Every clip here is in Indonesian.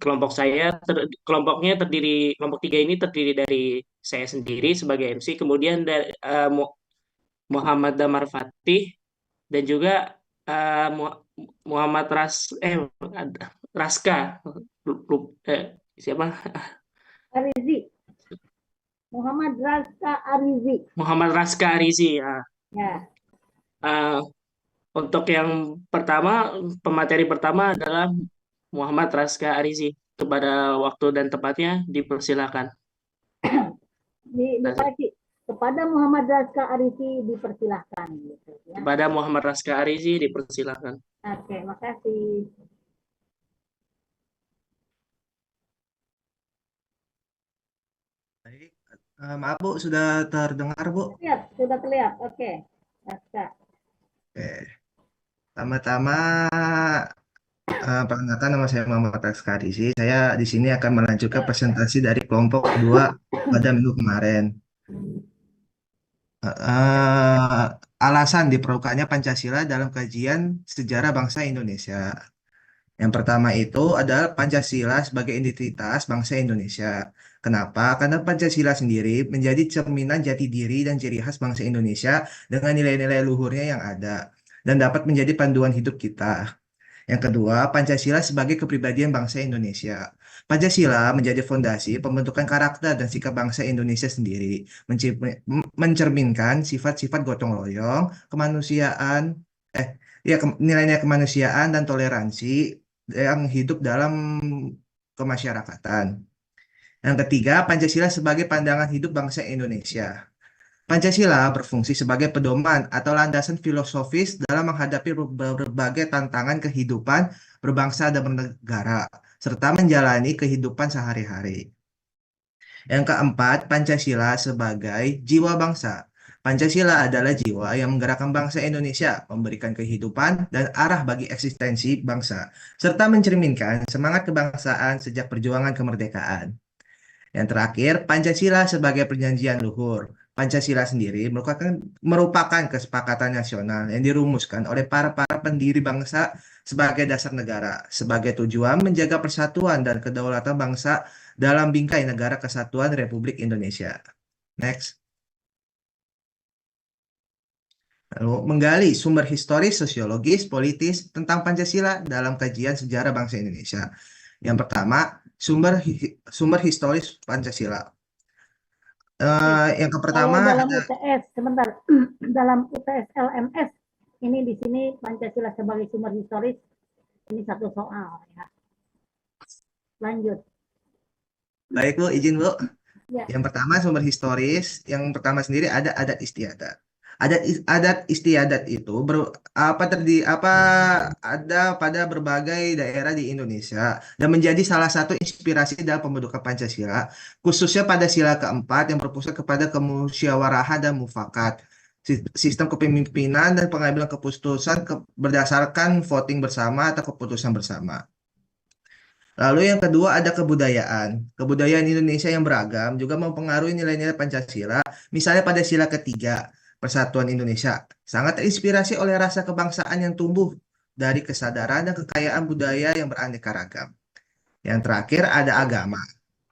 kelompoknya kelompok tiga ini terdiri dari saya sendiri sebagai MC, kemudian dari Muhammad Damar Fatih dan juga Muhammad Raska. Siapa? Arizi. Muhammad Raska Arizi. Muhammad Raska Arizi. Ya. Ya. Eh, untuk yang pertama, pemateri pertama adalah Muhammad Raska Arizi. Kepada waktu dan tempatnya dipersilakan. Dikoreksi. Kepada Muhammad Raska Arizi dipersilahkan. Gitu, ya. Kepada Muhammad Raska Arizi dipersilakan. Oke, makasih. Baik, maaf Bu, sudah terdengar Bu? Terlihat, sudah terlihat. Oke, Raska. Oke. Pertama-tama perkenalkan, nama saya Muhammad Raskarizi. Saya di sini akan melanjutkan presentasi dari kelompok kedua pada minggu kemarin. Eh, Alasan diperlukannya Pancasila dalam kajian sejarah bangsa Indonesia. Yang pertama itu adalah Pancasila sebagai identitas bangsa Indonesia. Kenapa? Karena Pancasila sendiri menjadi cerminan jati diri dan ciri khas bangsa Indonesia dengan nilai-nilai luhurnya yang ada dan dapat menjadi panduan hidup kita. Yang kedua, Pancasila sebagai kepribadian bangsa Indonesia. Pancasila menjadi fondasi pembentukan karakter dan sikap bangsa Indonesia sendiri, mencerminkan sifat-sifat gotong royong, kemanusiaan, nilai-nilai kemanusiaan dan toleransi yang hidup dalam kemasyarakatan. Yang ketiga, Pancasila sebagai pandangan hidup bangsa Indonesia. Pancasila berfungsi sebagai pedoman atau landasan filosofis dalam menghadapi berbagai tantangan kehidupan berbangsa dan bernegara, serta menjalani kehidupan sehari-hari. Yang keempat, Pancasila sebagai jiwa bangsa. Pancasila adalah jiwa yang menggerakkan bangsa Indonesia, memberikan kehidupan dan arah bagi eksistensi bangsa, serta mencerminkan semangat kebangsaan sejak perjuangan kemerdekaan. Yang terakhir, Pancasila sebagai perjanjian luhur. Pancasila sendiri merupakan kesepakatan nasional yang dirumuskan oleh para pendiri bangsa sebagai dasar negara, sebagai tujuan menjaga persatuan dan kedaulatan bangsa dalam bingkai negara kesatuan Republik Indonesia. Next. Lalu, menggali sumber historis, sosiologis, politis tentang Pancasila dalam kajian sejarah bangsa Indonesia. Yang pertama, sumber historis Pancasila. Yang Kalau pertama dalam ada UTS, sebentar, dalam UTS LMS, ini di sini Pancasila sebagai sumber historis, ini satu soal. Ya. Lanjut. baik Bu, izin Bu. Ya. Yang pertama sumber historis, yang pertama sendiri ada adat istiadat. Adat istiadat itu ada pada berbagai daerah di Indonesia dan menjadi salah satu inspirasi dalam pembentukan Pancasila, khususnya pada sila keempat yang berpusat kepada kemusyawarahan dan mufakat. Sistem kepemimpinan dan pengambilan keputusan berdasarkan voting bersama atau keputusan bersama. Lalu yang kedua ada kebudayaan. Kebudayaan Indonesia yang beragam juga mempengaruhi nilai-nilai Pancasila. Misalnya pada sila ketiga, Persatuan Indonesia sangat terinspirasi oleh rasa kebangsaan yang tumbuh dari kesadaran dan kekayaan budaya yang beraneka ragam. Yang terakhir ada agama.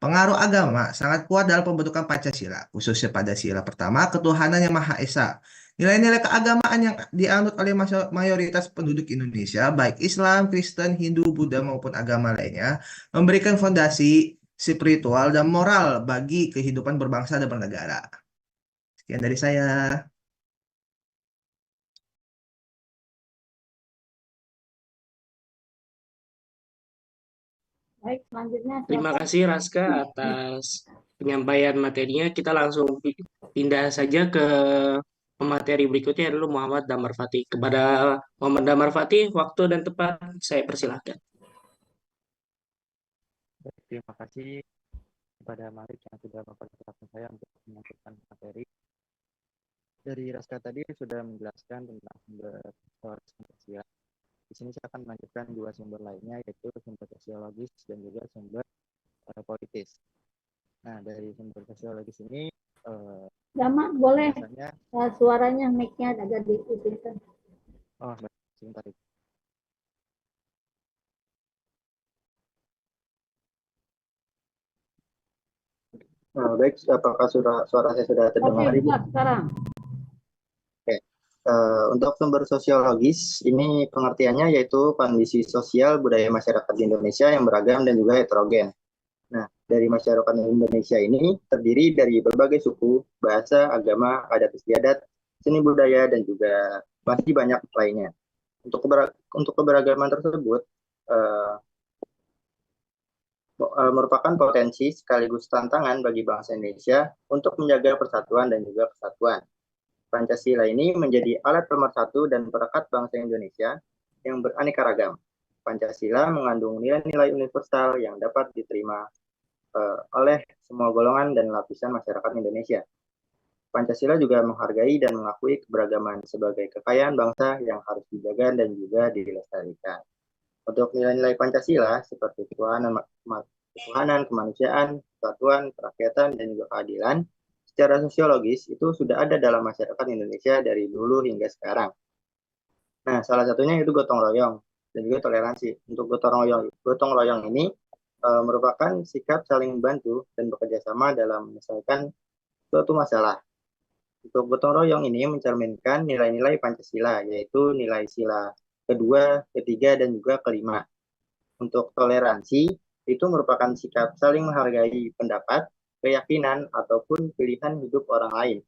Pengaruh agama sangat kuat dalam pembentukan Pancasila, khususnya pada sila pertama, ketuhanan yang Maha Esa. Nilai-nilai keagamaan yang dianut oleh mayoritas penduduk Indonesia, baik Islam, Kristen, Hindu, Buddha maupun agama lainnya, memberikan fondasi spiritual dan moral bagi kehidupan berbangsa dan bernegara. Sekian dari saya. Baik, selanjutnya Terima silakan. kasih Raska atas penyampaian materinya. Kita langsung pindah saja ke pemateri berikutnya adalah Muhammad Damar Fatih. Kepada Muhammad Damar Fatih, waktu dan tempat saya persilahkan. Terima kasih kepada Malik yang sudah mempersilahkan saya untuk menyampaikan materi. Dari Raska tadi sudah menjelaskan tentang sumber sosial. Di sini saya akan melanjutkan dua sumber lainnya, yaitu sumber sosiologis dan juga sumber politis. Nah, dari sumber sosiologis ini, Gama, boleh biasanya, suaranya, mic-nya agak diutilkan. oh, sebentar. Nah, baik, apakah suara saya sudah Oke, terdengar, Ibu? jelas sekarang. Oke. Untuk sumber sosiologis, ini pengertiannya yaitu kondisi sosial budaya masyarakat di Indonesia yang beragam dan juga heterogen. Nah, dari masyarakat Indonesia ini terdiri dari berbagai suku, bahasa, agama, adat istiadat, seni budaya, dan juga masih banyak lainnya. Untuk keberagaman tersebut, eh, merupakan potensi sekaligus tantangan bagi bangsa Indonesia untuk menjaga persatuan dan juga kesatuan. Pancasila ini menjadi alat pemersatu dan perekat bangsa Indonesia yang beraneka ragam. Pancasila mengandung nilai-nilai universal yang dapat diterima oleh semua golongan dan lapisan masyarakat Indonesia. Pancasila juga menghargai dan mengakui keberagaman sebagai kekayaan bangsa yang harus dijaga dan juga dilestarikan. Untuk nilai-nilai Pancasila seperti ketuhanan, kemanusiaan, kesatuan, kerakyatan, dan juga keadilan, secara sosiologis itu sudah ada dalam masyarakat Indonesia dari dulu hingga sekarang. Nah, salah satunya itu gotong royong dan juga toleransi. Untuk gotong royong ini merupakan sikap saling membantu dan bekerja sama dalam menyelesaikan suatu masalah. Untuk gotong royong ini mencerminkan nilai-nilai Pancasila, yaitu nilai sila kedua, ketiga, dan juga kelima. Untuk toleransi, itu merupakan sikap saling menghargai pendapat, keyakinan, ataupun pilihan hidup orang lain.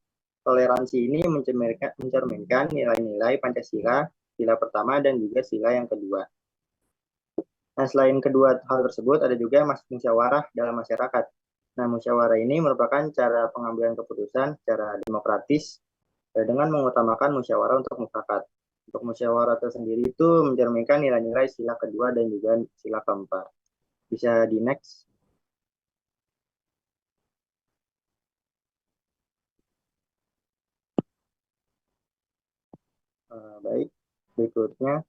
Toleransi ini mencerminkan nilai-nilai Pancasila, sila pertama, dan juga sila yang kedua. Nah, selain kedua hal tersebut, ada juga musyawarah dalam masyarakat. Nah, musyawarah ini merupakan cara pengambilan keputusan secara demokratis dengan mengutamakan musyawarah untuk mufakat. Untuk musyawarah tersendiri itu mencerminkan nilai-nilai sila kedua dan juga sila keempat. Bisa di next. Baik, berikutnya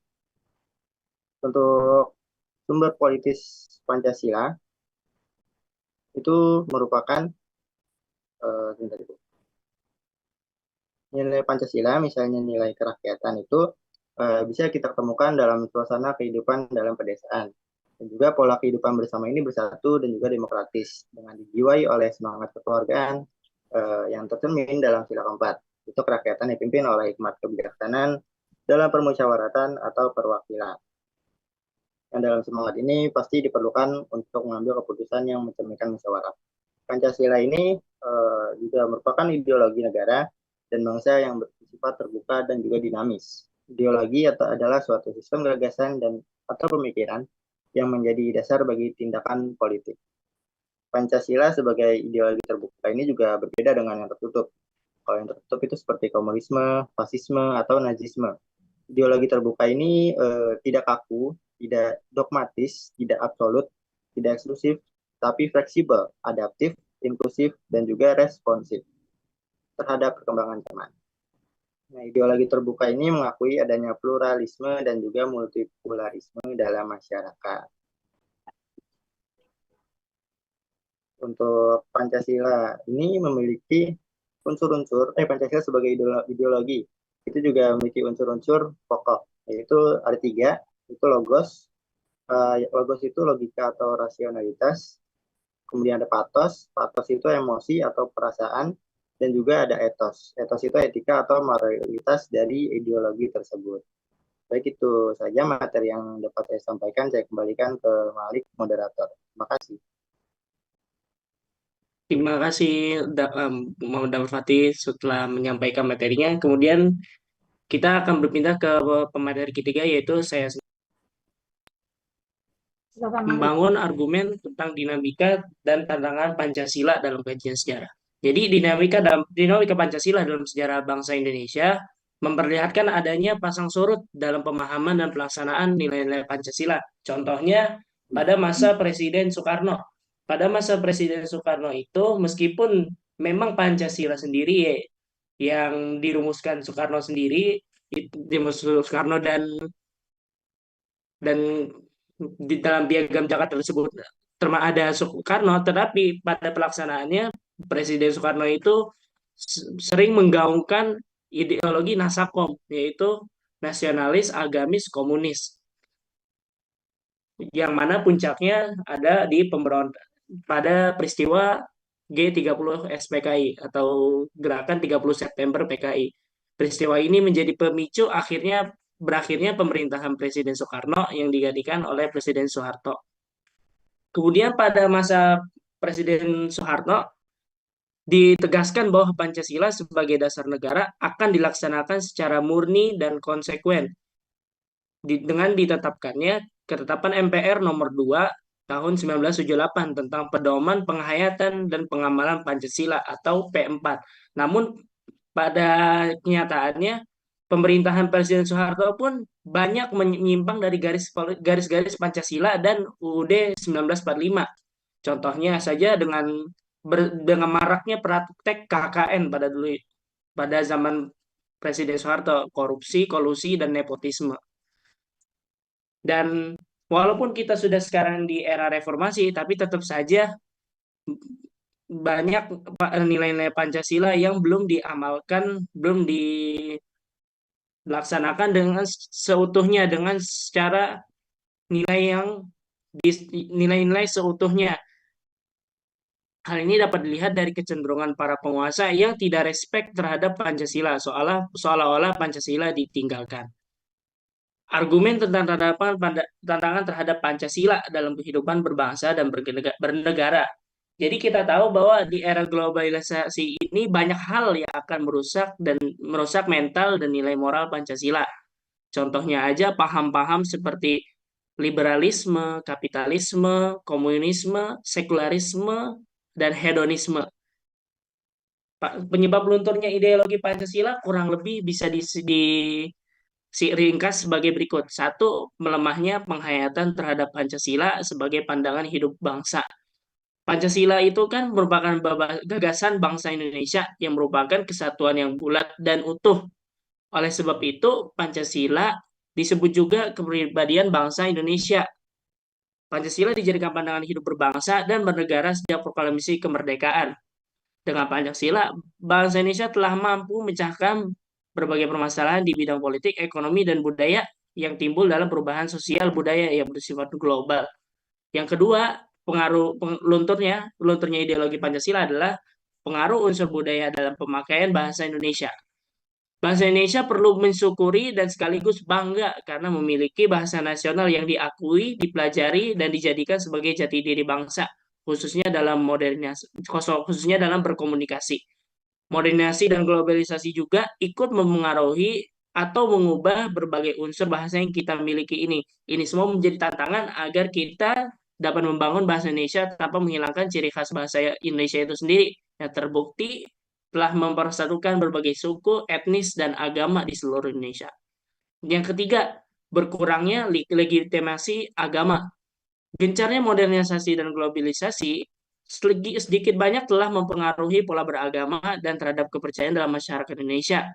untuk sumber politis Pancasila itu merupakan nilai Pancasila, misalnya nilai kerakyatan itu bisa kita temukan dalam suasana kehidupan dalam pedesaan. Dan juga pola kehidupan bersama ini bersatu dan juga demokratis dengan dijiwai oleh semangat kekeluargaan yang tercermin dalam sila keempat. Itu kerakyatan dipimpin oleh hikmat kebijaksanaan dalam permusyawaratan atau perwakilan. Yang dalam semangat ini pasti diperlukan untuk mengambil keputusan yang mencerminkan musyawarah. Pancasila ini juga merupakan ideologi negara dan bangsa yang bersifat terbuka dan juga dinamis. Ideologi adalah suatu sistem gagasan dan atau pemikiran yang menjadi dasar bagi tindakan politik. Pancasila sebagai ideologi terbuka ini juga berbeda dengan yang tertutup. Kalau yang tertutup itu seperti komunisme, fasisme, atau nazisme. Ideologi terbuka ini tidak kaku, tidak dogmatis, tidak absolut, tidak eksklusif, tapi fleksibel, adaptif, inklusif, dan juga responsif terhadap perkembangan zaman. Nah, ideologi terbuka ini mengakui adanya pluralisme dan juga multipolarisme dalam masyarakat. Untuk Pancasila ini memiliki unsur-unsur, Pancasila sebagai ideologi, itu juga memiliki unsur-unsur pokok, yaitu ada 3, itu logos. Logos itu logika atau rasionalitas, kemudian ada patos itu emosi atau perasaan, dan juga ada etos itu etika atau moralitas dari ideologi tersebut. Baik, itu saja materi yang dapat saya sampaikan. Saya kembalikan ke Malik, moderator. Terima kasih. Terima kasih Muhammad Damar Fatih setelah menyampaikan materinya. Kemudian kita akan berpindah ke pemateri ketiga, yaitu saya Silakan Malik. membangun argumen tentang dinamika dan tantangan Pancasila dalam kajian sejarah. Jadi dinamika Pancasila dalam sejarah bangsa Indonesia memperlihatkan adanya pasang surut dalam pemahaman dan pelaksanaan nilai-nilai Pancasila. Contohnya pada masa Presiden Soekarno. Pada masa Presiden Soekarno itu meskipun memang Pancasila sendiri yang dirumuskan Soekarno sendiri, Soekarno dan di dalam piagam Jakarta tersebut ada Soekarno, tetapi pada pelaksanaannya Presiden Soekarno itu sering menggaungkan ideologi Nasakom, yaitu nasionalis, agamis, komunis, yang mana puncaknya ada di pada peristiwa G30 SPKI atau Gerakan 30 September PKI. Peristiwa ini menjadi pemicu berakhirnya pemerintahan Presiden Soekarno yang digantikan oleh Presiden Soeharto. Kemudian pada masa Presiden Soeharto ditegaskan bahwa Pancasila sebagai dasar negara akan dilaksanakan secara murni dan konsekuen dengan ditetapkannya ketetapan MPR nomor 2 tahun 1978 tentang pedoman penghayatan dan pengamalan Pancasila atau P4. Namun pada kenyataannya pemerintahan Presiden Soeharto pun banyak menyimpang dari garis-garis Pancasila dan UUD 1945. Contohnya saja dengan maraknya praktek KKN pada zaman Presiden Soeharto, korupsi, kolusi, dan nepotisme. Dan walaupun kita sudah sekarang di era reformasi, tapi tetap saja banyak nilai-nilai Pancasila yang belum diamalkan, belum dilaksanakan dengan seutuhnya, dengan secara nilai yang nilai-nilai seutuhnya. Hal ini dapat dilihat dari kecenderungan para penguasa yang tidak respect terhadap Pancasila, seolah-olah Pancasila ditinggalkan. Argumen tentang tantangan terhadap Pancasila dalam kehidupan berbangsa dan bernegara. Jadi kita tahu bahwa di era globalisasi ini banyak hal yang akan merusak mental dan nilai moral Pancasila. Contohnya aja paham-paham seperti liberalisme, kapitalisme, komunisme, sekularisme, dan hedonisme. Penyebab lunturnya ideologi Pancasila kurang lebih bisa ringkas sebagai berikut. Satu, melemahnya penghayatan terhadap Pancasila sebagai pandangan hidup bangsa. Pancasila itu kan merupakan gagasan bangsa Indonesia yang merupakan kesatuan yang bulat dan utuh. Oleh sebab itu, Pancasila disebut juga kepribadian bangsa Indonesia. Pancasila dijadikan pandangan hidup berbangsa dan bernegara sejak proklamasi kemerdekaan. Dengan Pancasila, bangsa Indonesia telah mampu memecahkan berbagai permasalahan di bidang politik, ekonomi, dan budaya yang timbul dalam perubahan sosial budaya yang bersifat global. Yang kedua, lunturnya ideologi Pancasila adalah pengaruh unsur budaya dalam pemakaian bahasa Indonesia. Bahasa Indonesia perlu mensyukuri dan sekaligus bangga karena memiliki bahasa nasional yang diakui, dipelajari, dan dijadikan sebagai jati diri bangsa, khususnya dalam berkomunikasi. Modernisasi dan globalisasi juga ikut memengaruhi atau mengubah berbagai unsur bahasa yang kita miliki ini. Ini semua menjadi tantangan agar kita dapat membangun bahasa Indonesia tanpa menghilangkan ciri khas bahasa Indonesia itu sendiri. Yang terbukti telah mempersatukan berbagai suku, etnis, dan agama di seluruh Indonesia. Yang ketiga, berkurangnya legitimasi agama. Gencarnya modernisasi dan globalisasi sedikit banyak telah mempengaruhi pola beragama dan terhadap kepercayaan dalam masyarakat Indonesia.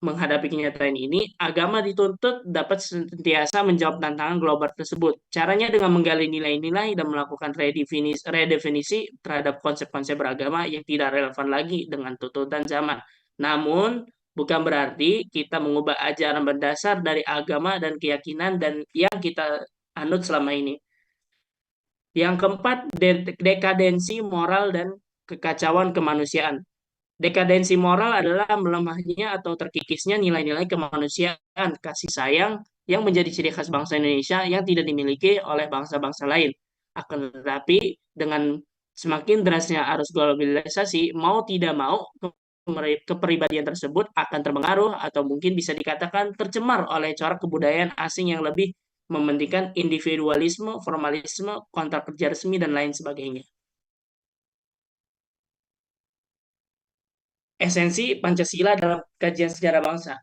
Menghadapi kenyataan ini, agama dituntut dapat senantiasa menjawab tantangan global tersebut. Caranya dengan menggali nilai-nilai dan melakukan redefinisi terhadap konsep-konsep beragama yang tidak relevan lagi dengan tuntutan zaman. Namun, bukan berarti kita mengubah ajaran mendasar dari agama dan keyakinan dan yang kita anut selama ini. Yang keempat, dekadensi moral dan kekacauan kemanusiaan. Dekadensi moral adalah melemahnya atau terkikisnya nilai-nilai kemanusiaan, kasih sayang yang menjadi ciri khas bangsa Indonesia yang tidak dimiliki oleh bangsa-bangsa lain. Akan tetapi, dengan semakin derasnya arus globalisasi, mau tidak mau, kepribadian tersebut akan terpengaruh atau mungkin bisa dikatakan tercemar oleh corak kebudayaan asing yang lebih mementingkan individualisme, formalisme, kontrak kerja resmi, dan lain sebagainya. Esensi Pancasila dalam kajian sejarah bangsa.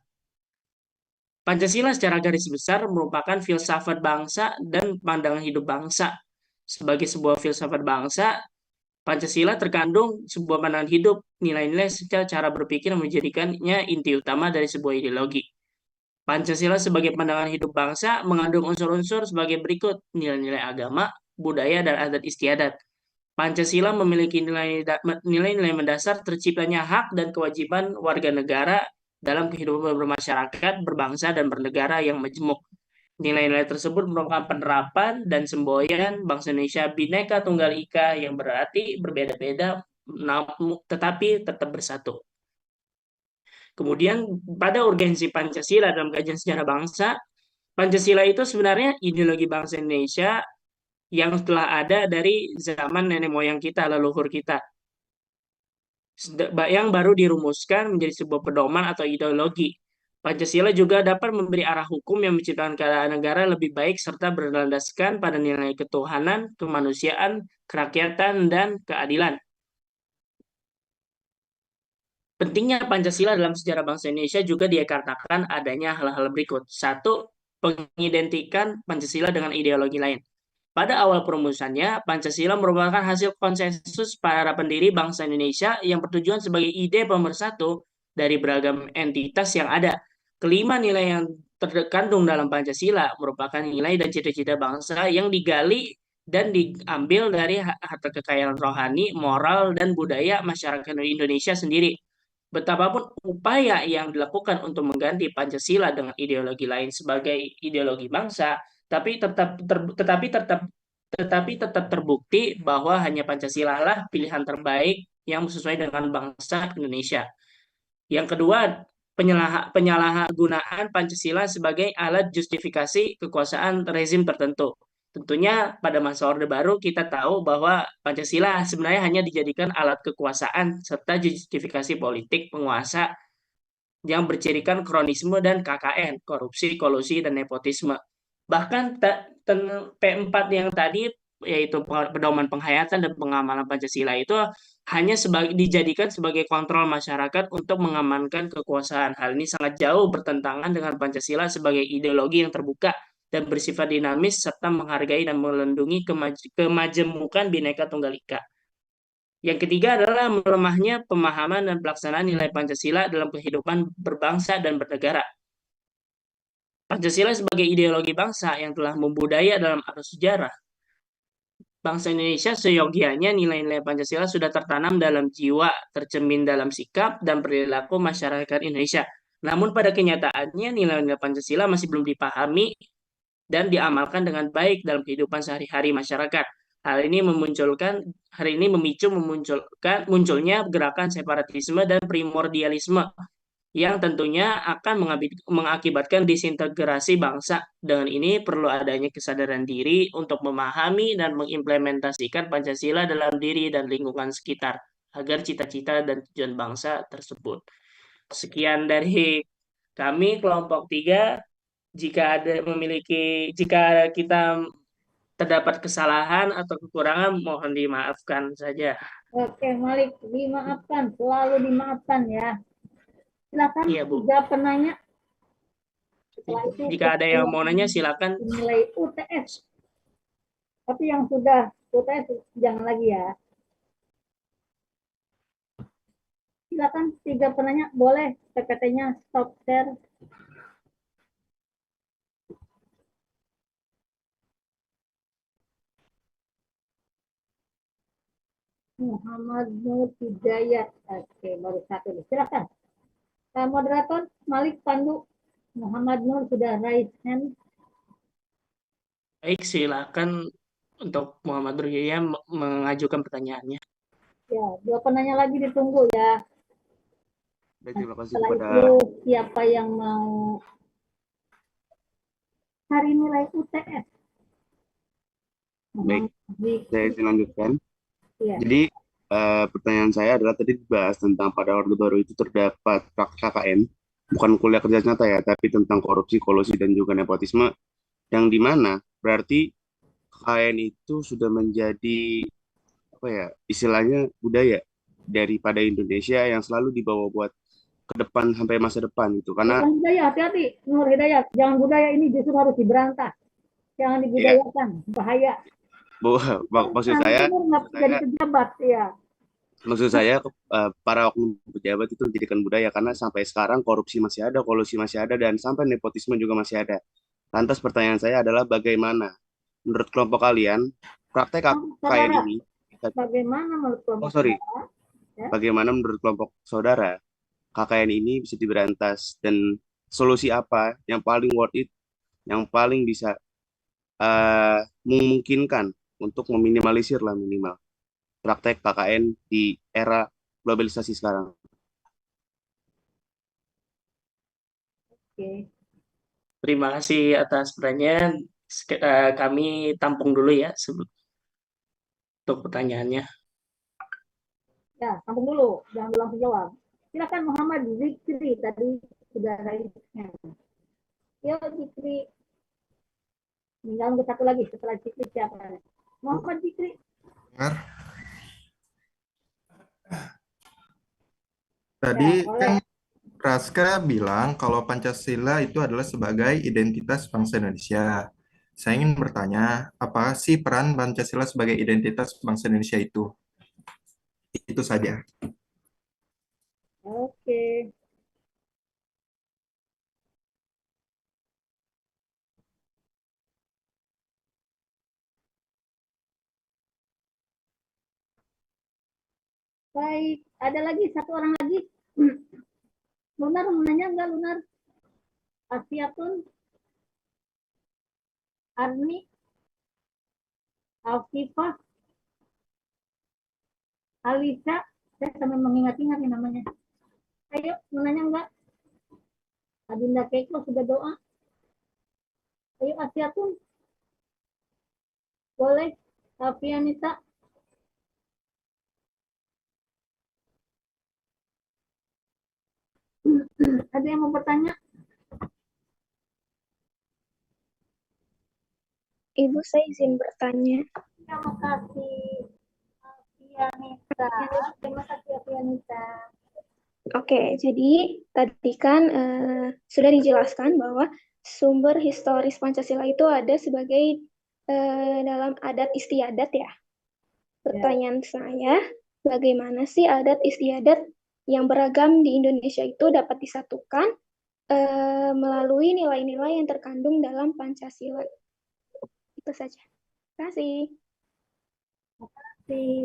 Pancasila secara garis besar merupakan filsafat bangsa dan pandangan hidup bangsa. Sebagai sebuah filsafat bangsa, Pancasila terkandung sebuah pandangan hidup, nilai-nilai secara cara berpikir menjadikannya inti utama dari sebuah ideologi. Pancasila sebagai pandangan hidup bangsa mengandung unsur-unsur sebagai berikut: nilai-nilai agama, budaya, dan adat istiadat. Pancasila memiliki nilai-nilai mendasar terciptanya hak dan kewajiban warga negara dalam kehidupan bermasyarakat, berbangsa, dan bernegara yang majemuk. Nilai-nilai tersebut merupakan penerapan dan semboyan bangsa Indonesia Bhinneka Tunggal Ika yang berarti berbeda-beda tetapi tetap bersatu. Kemudian pada urgensi Pancasila dalam kajian sejarah bangsa, Pancasila itu sebenarnya ideologi bangsa Indonesia yang telah ada dari zaman nenek moyang kita, leluhur kita, yang baru dirumuskan menjadi sebuah pedoman atau ideologi. Pancasila juga dapat memberi arah hukum yang menciptakan keadaan negara lebih baik serta berlandaskan pada nilai ketuhanan, kemanusiaan, kerakyatan, dan keadilan. Pentingnya Pancasila dalam sejarah bangsa Indonesia juga dikarenakan adanya hal-hal berikut. Satu, pengidentikan Pancasila dengan ideologi lain. Pada awal perumusannya, Pancasila merupakan hasil konsensus para pendiri bangsa Indonesia yang bertujuan sebagai ide pemersatu dari beragam entitas yang ada. Kelima nilai yang terkandung dalam Pancasila merupakan nilai dan cita-cita bangsa yang digali dan diambil dari harta kekayaan rohani, moral, dan budaya masyarakat Indonesia sendiri. Betapapun upaya yang dilakukan untuk mengganti Pancasila dengan ideologi lain sebagai ideologi bangsa, tetapi tetap terbukti bahwa hanya Pancasila lah pilihan terbaik yang sesuai dengan bangsa Indonesia. Yang kedua, penyalahgunaan Pancasila sebagai alat justifikasi kekuasaan rezim tertentu. Tentunya pada masa Orde Baru kita tahu bahwa Pancasila sebenarnya hanya dijadikan alat kekuasaan serta justifikasi politik penguasa yang bercirikan kronisme dan KKN, korupsi, kolusi, dan nepotisme. Bahkan P4 yang tadi, yaitu pedoman penghayatan dan pengamalan Pancasila itu hanya dijadikan sebagai kontrol masyarakat untuk mengamankan kekuasaan. Hal ini sangat jauh bertentangan dengan Pancasila sebagai ideologi yang terbuka dan bersifat dinamis serta menghargai dan melindungi kemajemukan Bhinneka Tunggal Ika. Yang ketiga adalah melemahnya pemahaman dan pelaksanaan nilai Pancasila dalam kehidupan berbangsa dan bernegara. Pancasila sebagai ideologi bangsa yang telah membudaya dalam arus sejarah. Bangsa Indonesia seyogianya nilai-nilai Pancasila sudah tertanam dalam jiwa, tercermin dalam sikap dan perilaku masyarakat Indonesia. Namun pada kenyataannya nilai-nilai Pancasila masih belum dipahami dan diamalkan dengan baik dalam kehidupan sehari-hari masyarakat. Hal ini memicu munculnya gerakan separatisme dan primordialisme yang tentunya akan mengakibatkan disintegrasi bangsa. Dengan ini perlu adanya kesadaran diri untuk memahami dan mengimplementasikan Pancasila dalam diri dan lingkungan sekitar agar cita-cita dan tujuan bangsa tersebut. Sekian dari kami kelompok 3. Jika kita terdapat kesalahan atau kekurangan, mohon dimaafkan saja. Oke, Malik, dimaafkan, selalu dimaafkan ya. Silakan Iya, Bu. 3 penanya. Jika ada yang mau nanya, silakan. Nilai UTS. Tapi yang sudah UTS jangan lagi ya. Silakan 3 penanya, boleh PPT-nya stop share. Muhammad Nur Hidayat. Oke, baru 1. Silakan. Moderator Malik Pandu, Muhammad Nur sudah raise hand. Baik, silakan untuk Muhammad Nur Hidayat mengajukan pertanyaannya. Ya, 2 penanya lagi ditunggu ya. Baik, terima kasih Setelah kepada itu siapa yang mau cari nilai UTS? Baik, saya lanjutkan. Ya. Jadi pertanyaan saya adalah tadi dibahas tentang pada Orde Baru itu terdapat KKN, bukan kuliah kerja nyata ya, tapi tentang korupsi, kolusi, dan juga nepotisme, yang dimana berarti KKN itu sudah menjadi apa ya istilahnya budaya daripada Indonesia yang selalu dibawa buat ke depan sampai masa depan gitu. Karena Jangan budaya, hati-hati Nur Hidayat, jangan budaya ini justru harus diberantas, jangan dibudayakan, bahaya. maksud saya jadi pejabat ya. Maksud saya para oknum pejabat itu menjadikan budaya karena sampai sekarang korupsi masih ada, kolusi masih ada, dan sampai nepotisme juga masih ada. Lantas pertanyaan saya adalah bagaimana menurut kelompok kalian praktek KKN ini? Bagaimana menurut kelompok Bagaimana menurut kelompok saudara KKN ini bisa diberantas dan solusi apa yang paling worth it, yang paling bisa memungkinkan untuk meminimalisir lah minimal praktek KKN di era globalisasi sekarang. Oke. Terima kasih atas pertanyaan. Kami tampung dulu ya untuk pertanyaannya. Ya, sambung dulu, jangan langsung jawab. Silakan Muhammad Zikri, tadi sudah raisnya. Yo Zikri, tinggal nunggu satu lagi setelah Zikri siapa? Muhammad Zikri. Dengar. Ya, Tadi kan boleh. Praska bilang kalau Pancasila itu adalah sebagai identitas bangsa Indonesia. Saya ingin bertanya, apa sih peran Pancasila sebagai identitas bangsa Indonesia itu? Itu saja. Oke. Baik, ada lagi satu orang lagi. Lunar mau nanya enggak Lunar? Afiatun, Arni, Alkifah, Alisa, saya sampai mengingat-ingat nih namanya. Ayo, mau nanya enggak? Adinda Keiko sudah doa. Ayo Afiatun, boleh. Alfianita, ada yang mau bertanya? Ibu, saya izin bertanya. Terima kasih Alfianita. Terima kasih Alfianita. Oke, jadi tadi kan sudah dijelaskan bahwa sumber historis Pancasila itu ada sebagai dalam adat istiadat ya. Pertanyaan saya, bagaimana sih adat istiadat yang beragam di Indonesia itu dapat disatukan melalui nilai-nilai yang terkandung dalam Pancasila? Itu saja. Terima kasih. Terima kasih.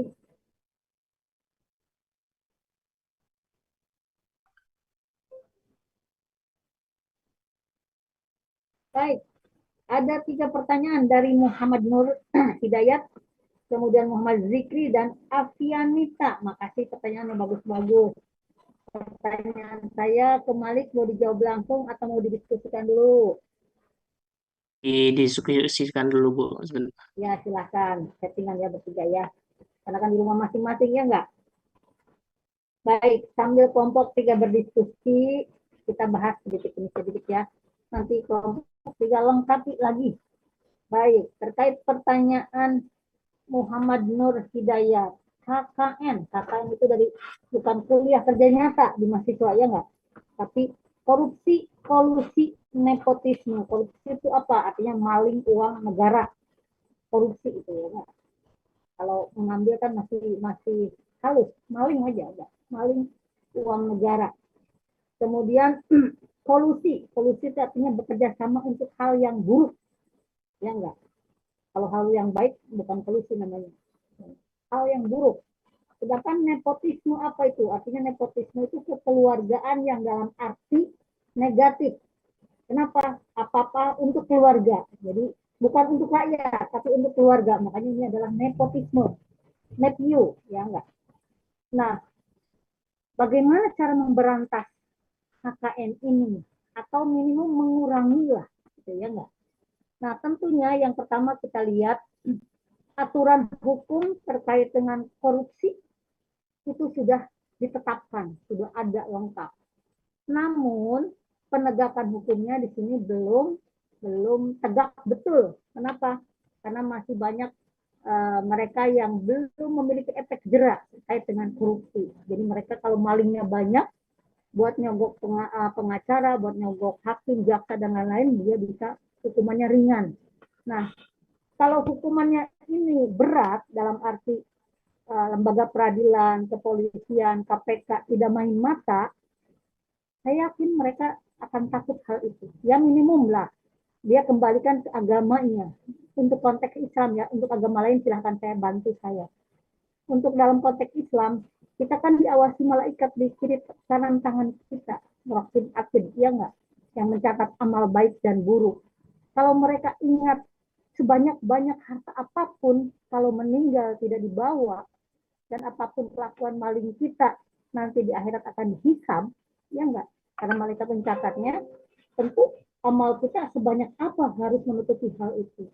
Baik, ada 3 pertanyaan dari Muhammad Nur Hidayat, kemudian Muhammad Zikri, dan Afianita. Makasih pertanyaan yang bagus-bagus. Pertanyaan saya ke Malik mau dijawab langsung atau mau didiskusikan dulu? Didiskusikan dulu, Bu. Sebentar. Ya, silakan. Settingan ya bertiga ya. Karena kan di rumah masing-masing ya enggak? Baik, sambil kelompok 3 berdiskusi, kita bahas sedikit demi sedikit ya. Nanti kelompok 3 lengkapi lagi. Baik, terkait pertanyaan Muhammad Nur Hidayat, KKN itu dari bukan kuliah kerja nyata di mahasiswa ya enggak? Tapi korupsi, kolusi, nepotisme. Korupsi itu apa? Artinya maling uang negara. Korupsi itu ya enggak? Kalau mengambil kan masih halus, maling aja, enggak? Maling uang negara. Kemudian kolusi itu artinya bekerja sama untuk hal yang buruk, ya enggak? Kalau hal yang baik bukan kolusi namanya, hal yang buruk. Sedangkan nepotisme apa itu? Artinya nepotisme itu kekeluargaan yang dalam arti negatif. Kenapa? Apa-apa untuk keluarga. Jadi bukan untuk rakyat, tapi untuk keluarga. Makanya ini adalah nepotisme, nephew, ya enggak? Nah, bagaimana cara memberantas KKN ini? Atau minimum mengurangi lah, gitu ya enggak? Nah, tentunya yang pertama kita lihat aturan hukum terkait dengan korupsi itu sudah ditetapkan, sudah ada lengkap. Namun penegakan hukumnya di sini belum tegak betul. Kenapa? Karena masih banyak mereka yang belum memiliki efek jerak terkait dengan korupsi. Jadi mereka kalau malingnya banyak, buat nyogok pengacara, buat nyogok hakim, jaksa, dan lain-lain, dia bisa hukumannya ringan. Nah, kalau hukumannya ini berat dalam arti lembaga peradilan, kepolisian, KPK tidak main mata, saya yakin mereka akan takut hal itu. Ya minimum lah, dia kembalikan ke agamanya. Untuk konteks Islam ya, untuk agama lain silahkan saya bantu saya. Untuk dalam konteks Islam, kita kan diawasi malaikat di kiri kanan tangan kita, waktu akid, ya enggak? Yang mencatat amal baik dan buruk. Kalau mereka ingat sebanyak-banyak harta apapun, kalau meninggal tidak dibawa, dan apapun kelakuan maling kita nanti di akhirat akan dihisab, ya enggak? Karena malaikat mencatatnya, tentu amal kita sebanyak apa harus menutupi hal itu.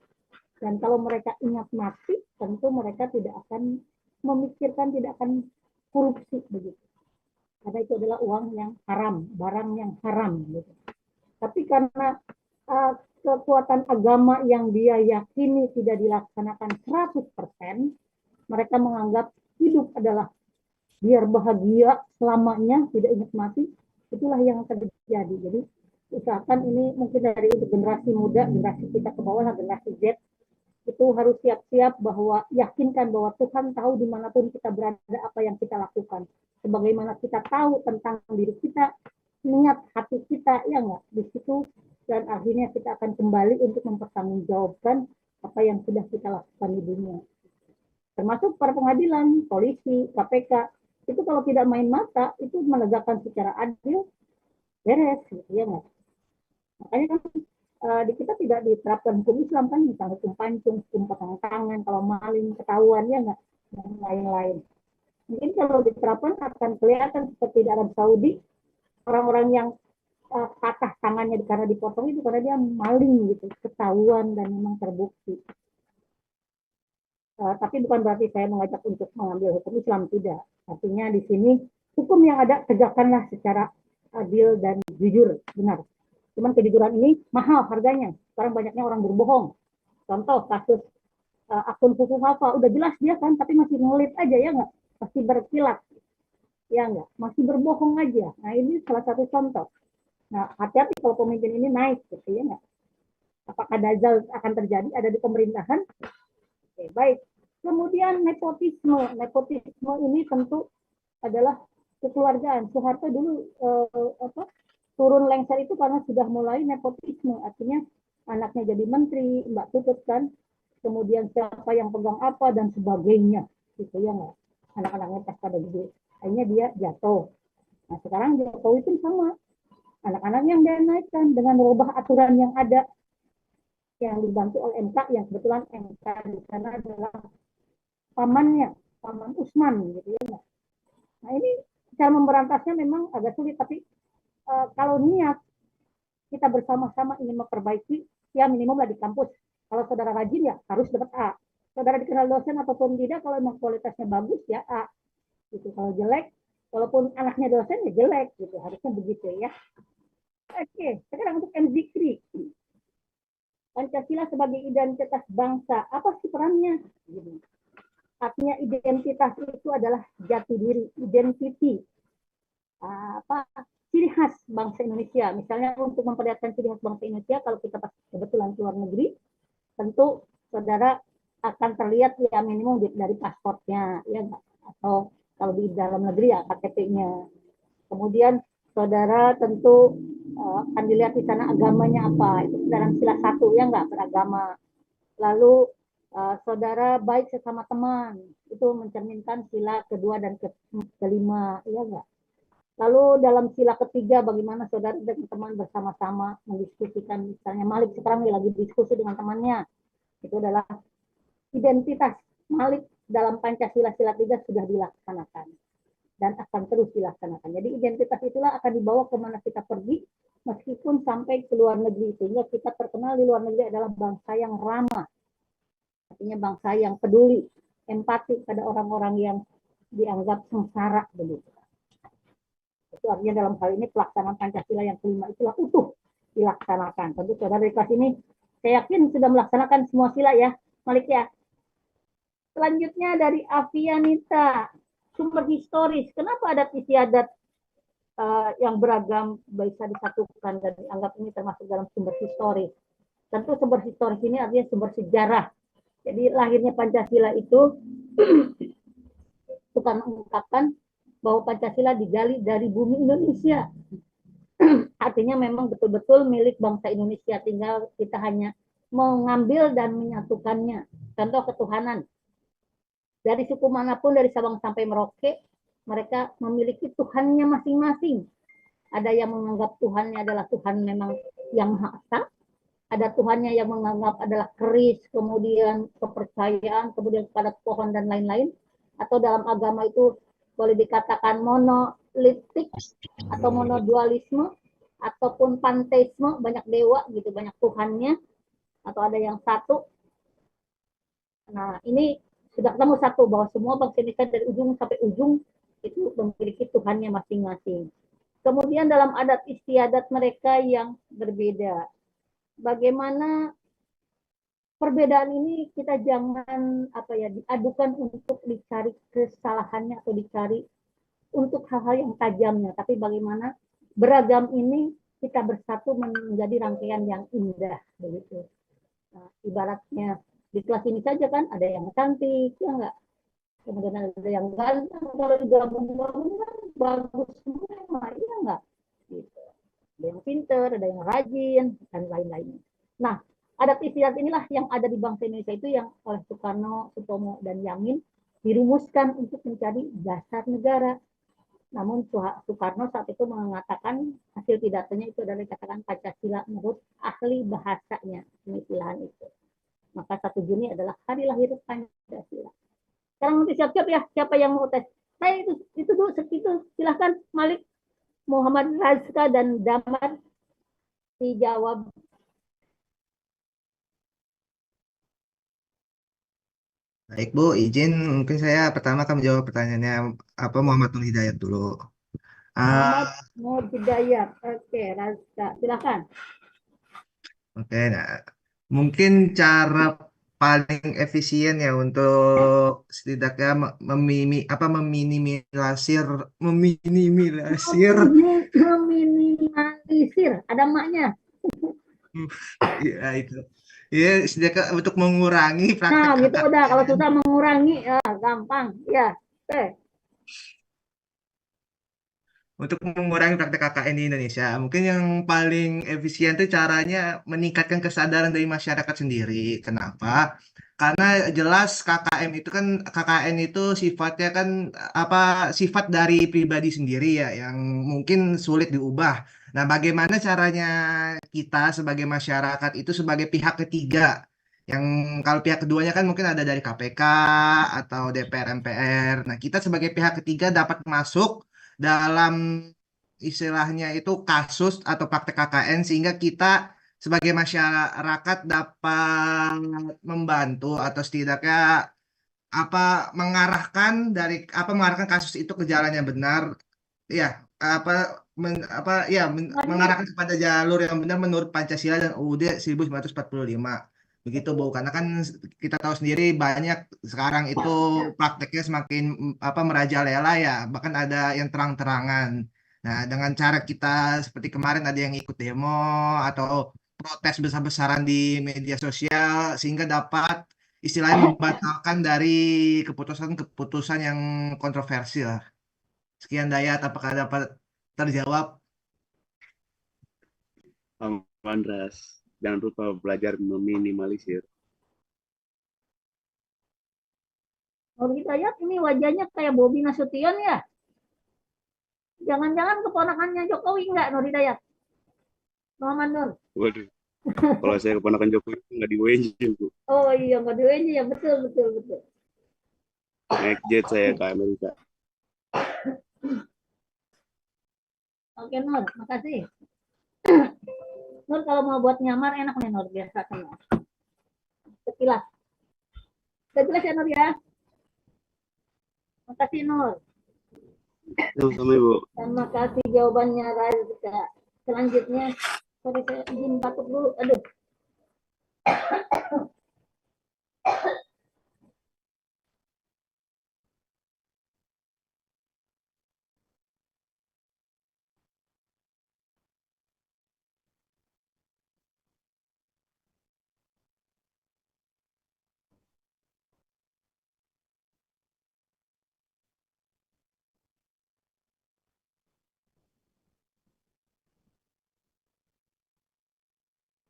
Dan kalau mereka ingat mati, tentu mereka tidak akan memikirkan, tidak akan korupsi begitu. Karena itu adalah uang yang haram, barang yang haram gitu. Tapi karena kekuatan agama yang dia yakini tidak dilaksanakan 100%, mereka menganggap hidup adalah biar bahagia selamanya, tidak ingat mati, itulah yang akan terjadi. Jadi usahakan ini mungkin dari generasi muda, generasi kita ke bawah, generasi Z, itu harus siap-siap bahwa yakinkan bahwa Tuhan tahu dimanapun kita berada apa yang kita lakukan. Sebagaimana kita tahu tentang diri kita, niat hati kita, ya enggak, di situ, dan akhirnya kita akan kembali untuk mempertanggungjawabkan apa yang sudah kita lakukan di dunia. Termasuk para pengadilan, polisi, KPK, itu kalau tidak main mata, itu menegakkan secara adil, beres, gitu ya enggak. Makanya kan di kita tidak diterapkan hukum Islam kan, misalnya hukum pancung, hukum potong tangan, kalau maling ketahuan, ya enggak, dan lain-lain. Mungkin kalau diterapkan akan kelihatan seperti di Arab Saudi, orang-orang yang patah tangannya karena dipotong itu karena dia maling gitu, ketahuan dan memang terbukti. Tapi bukan berarti saya mengajak untuk mengambil hukum Islam, tidak. Artinya di sini hukum yang ada tegakkanlah secara adil dan jujur, benar. Cuman kejujuran ini mahal harganya. Sekarang banyaknya orang berbohong. Contoh kasus akun Fufu Hafa, udah jelas dia kan, tapi masih ngelit aja, ya nggak? Masih berkilat, ya nggak? Masih berbohong aja. Nah ini salah satu contoh. Nah hati-hati kalau pemimpin ini naik, gitu ya nggak? Apakah dajjal akan terjadi ada di pemerintahan? Oke, baik. Kemudian nepotisme. Nepotisme ini tentu adalah kekeluargaan. Soeharto dulu turun lengser itu karena sudah mulai nepotisme, artinya anaknya jadi menteri, Mbak Tutut kan, kemudian siapa yang pegang apa dan sebagainya, gitu ya nggak? Anak-anaknya pas pada gede, akhirnya dia jatuh. Nah sekarang Jokowi itu sama, anak-anak yang dia naikkan dengan merubah aturan yang ada, yang dibantu oleh MK, yang kebetulan MK di sana adalah pamannya, paman Usman, gitu ya nggak? Nah ini cara memberantasnya memang agak sulit, tapi kalau niat kita bersama-sama ingin memperbaiki, ya minimum lah di kampus. Kalau saudara rajin ya harus dapat A. Saudara dikenal dosen ataupun tidak, kalau memang kualitasnya bagus ya A. Gitu. Kalau jelek, walaupun anaknya dosen ya jelek, gitu. Harusnya begitu ya. Oke, sekarang untuk MZikri. Pancasila sebagai identitas bangsa, apa sih perannya? Artinya identitas itu adalah jati diri, identity. Apa ciri khas bangsa Indonesia. Misalnya untuk memperlihatkan ciri khas bangsa Indonesia, kalau kita kebetulan keluar negeri, tentu saudara akan terlihat ya minimum dari pasportnya, ya atau kalau di dalam negeri ya KTP-nya. Kemudian saudara tentu akan dilihat di sana agamanya apa, itu dalam sila 1 ya enggak, beragama. Lalu saudara baik sesama teman, itu mencerminkan sila kedua dan kelima, ya enggak. Lalu dalam sila ketiga, bagaimana saudara dan teman bersama-sama mendiskusikan, misalnya Malik sekarang lagi diskusi dengan temannya, itu adalah identitas Malik dalam Pancasila sila 3 sudah dilaksanakan dan akan terus dilaksanakan. Jadi identitas itulah akan dibawa kemana kita pergi, meskipun sampai ke luar negeri, sehingga kita terkenal di luar negeri adalah bangsa yang ramah, artinya bangsa yang peduli, empati pada orang-orang yang dianggap sengsara begitu. Itu artinya dalam hal ini pelaksanaan Pancasila yang kelima itulah utuh dilaksanakan. Tentu saudara di kelas ini saya yakin sudah melaksanakan semua sila ya, Malik ya. Selanjutnya dari Avianita, sumber historis. Kenapa adat istiadat yang beragam bisa disatukan dan dianggap ini termasuk dalam sumber historis? Tentu sumber historis ini artinya sumber sejarah. Jadi lahirnya Pancasila itu bukan mengungkapkan bahwa Pancasila digali dari bumi Indonesia. Artinya memang betul-betul milik bangsa Indonesia, tinggal kita hanya mengambil dan menyatukannya. Contoh ketuhanan. Dari suku manapun, dari Sabang sampai Merauke, mereka memiliki Tuhannya masing-masing. Ada yang menganggap Tuhannya adalah Tuhan memang yang Maha Esa, ada Tuhannya yang menganggap adalah keris, kemudian kepercayaan, kemudian kepada pohon dan lain-lain. atau dalam agama itu boleh dikatakan monolitik atau monodualisme ataupun panteisme, banyak dewa gitu, banyak Tuhannya, atau ada yang satu. Nah, ini sudah ketemu satu bahwa semua bangsa Indonesia dari ujung sampai ujung itu memiliki Tuhannya masing-masing. Kemudian dalam adat istiadat mereka yang berbeda. Bagaimana perbedaan ini kita jangan diadukan untuk dicari kesalahannya atau dicari untuk hal-hal yang tajamnya, tapi bagaimana beragam ini kita bersatu menjadi rangkaian yang indah begitu. Nah, ibaratnya di kelas ini saja kan ada yang cantik ya enggak, kemudian ada yang ganteng, kalau digabung kan bagus semua ya enggak gitu. Ada yang pinter, ada yang rajin dan lain-lain. Nah, adat istiadat inilah yang ada di bangsa Indonesia itu yang oleh Soekarno, Sutomo dan Yamin dirumuskan untuk mencari dasar negara. Namun Soekarno saat itu mengatakan hasil pidatonya itu adalah dikatakan Pancasila menurut ahli bahasanya, pemikiran itu. Maka 1 Juni adalah hari lahir Pancasila. Sekarang nanti siap-siap ya, siapa yang mau tes? Saya itu dulu, silahkan Malik, Muhammad Razka dan Damar dijawab. Baik Bu, izin mungkin saya pertama akan menjawab pertanyaannya Muhammad Nur Hidayat dulu. Muhammad Nur Hidayat. Oke, Razka, silahkan. Oke, nah mungkin cara paling efisien ya untuk setidaknya meminimalisir Meminimalisir, ada maknya. ya itu. Ya, setidaknya untuk mengurangi praktek Nah, gitu udah. Kalau KKN. susah mengurangi, ya gampang. Ya, oke. Untuk mengurangi praktek KKN di Indonesia, mungkin yang paling efisien itu caranya meningkatkan kesadaran dari masyarakat sendiri. Kenapa? Karena jelas KKN itu sifatnya kan sifat dari pribadi sendiri ya yang mungkin sulit diubah. Nah, bagaimana caranya kita sebagai masyarakat itu sebagai pihak ketiga yang kalau pihak keduanya kan mungkin ada dari KPK atau DPR MPR. Nah, kita sebagai pihak ketiga dapat masuk dalam istilahnya itu kasus atau praktek KKN sehingga kita sebagai masyarakat dapat membantu atau setidaknya mengarahkan kasus itu ke jalan yang benar ya mengarahkan kepada jalur yang benar menurut Pancasila dan UUD 1945 begitu Bu, karena kan kita tahu sendiri banyak sekarang itu prakteknya semakin merajalela ya, bahkan ada yang terang-terangan. Nah, dengan cara kita seperti kemarin ada yang ikut demo atau protes besar-besaran di media sosial sehingga dapat istilahnya membatalkan dari keputusan-keputusan yang kontroversial. Sekian Dayat, apakah dapat terjawab? Andras, jangan lupa belajar meminimalisir. Nur Hidayat ini wajahnya kayak Bobi Nasution ya. Jangan-jangan keponakannya Jokowi enggak, Nur Hidayat? Muhammad Nur. Waduh, kalau saya keponakan Jokowi nggak di WNJ, Bu. Oh iya, nggak di WNJ ya, betul. Naik jet saya ke Amerika. Oke Nur, makasih. Nur kalau mau buat nyamar enak nih Nur, biasa kan. Sekilas. Sekilas ya Nur ya. Makasih Nur. Sama-sama Ibu. Terima kasih jawabannya Razka. Selanjutnya, sorry saya izin batuk dulu. Aduh.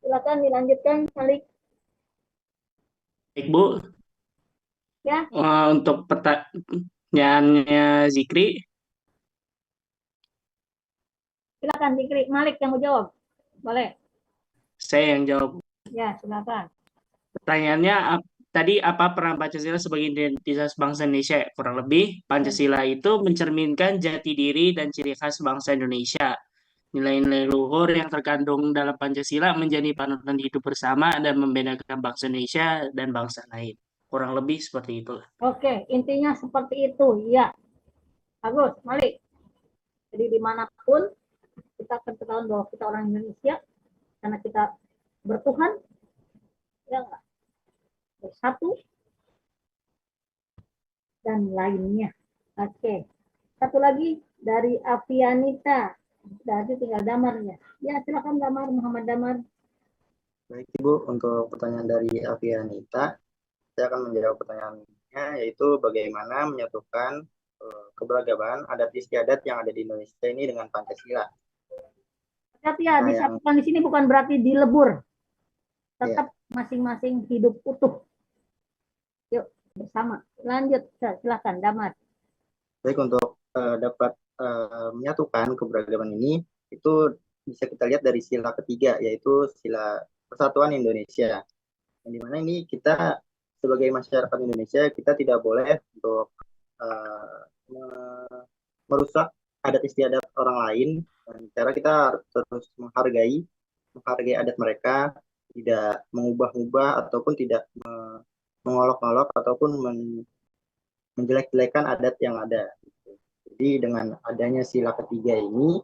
Silakan dilanjutkan, Malik. Baik, Bu. Ya. Untuk pertanyaannya Zikri, Silakan Zikri. Malik yang mau jawab. Boleh. saya yang jawab. Ya, silakan. Pertanyaannya, tadi apa peran Pancasila sebagai identitas bangsa Indonesia ya? Kurang lebih Pancasila itu mencerminkan jati diri dan ciri khas bangsa Indonesia. Nilai-nilai luhur yang terkandung dalam Pancasila menjadi panutan hidup bersama dan membedakan bangsa Indonesia dan bangsa lain. Kurang lebih seperti itulah. Oke, intinya seperti itu. Ya, bagus, Malik. Jadi dimanapun kita akan ketahuan bahwa kita orang Indonesia karena kita bertuhan, ya enggak, bersatu dan lainnya. Oke, satu lagi dari Avianita. Berarti tinggal Damarnya. Ya, silakan Damar, Muhammad Damar. Baik Ibu, untuk pertanyaan dari Avianita, saya akan menjawab pertanyaannya, yaitu bagaimana menyatukan keberagaman adat istiadat yang ada di Indonesia ini dengan Pancasila. Tapi ya, Nah, yang disatukan di sini bukan berarti dilebur. ya, Tetap masing-masing hidup utuh. Yuk, bersama. Lanjut, silakan Damar. baik untuk dapat menyatukan keberagaman ini, itu bisa kita lihat dari sila ketiga, yaitu sila Persatuan Indonesia. Yang dimana ini kita sebagai masyarakat Indonesia, kita tidak boleh untuk merusak adat istiadat orang lain. Dan cara kita harus terus menghargai adat mereka, tidak mengubah-ubah ataupun tidak mengolok-olok ataupun menjelek-jelekan adat yang ada. Jadi dengan adanya sila ketiga ini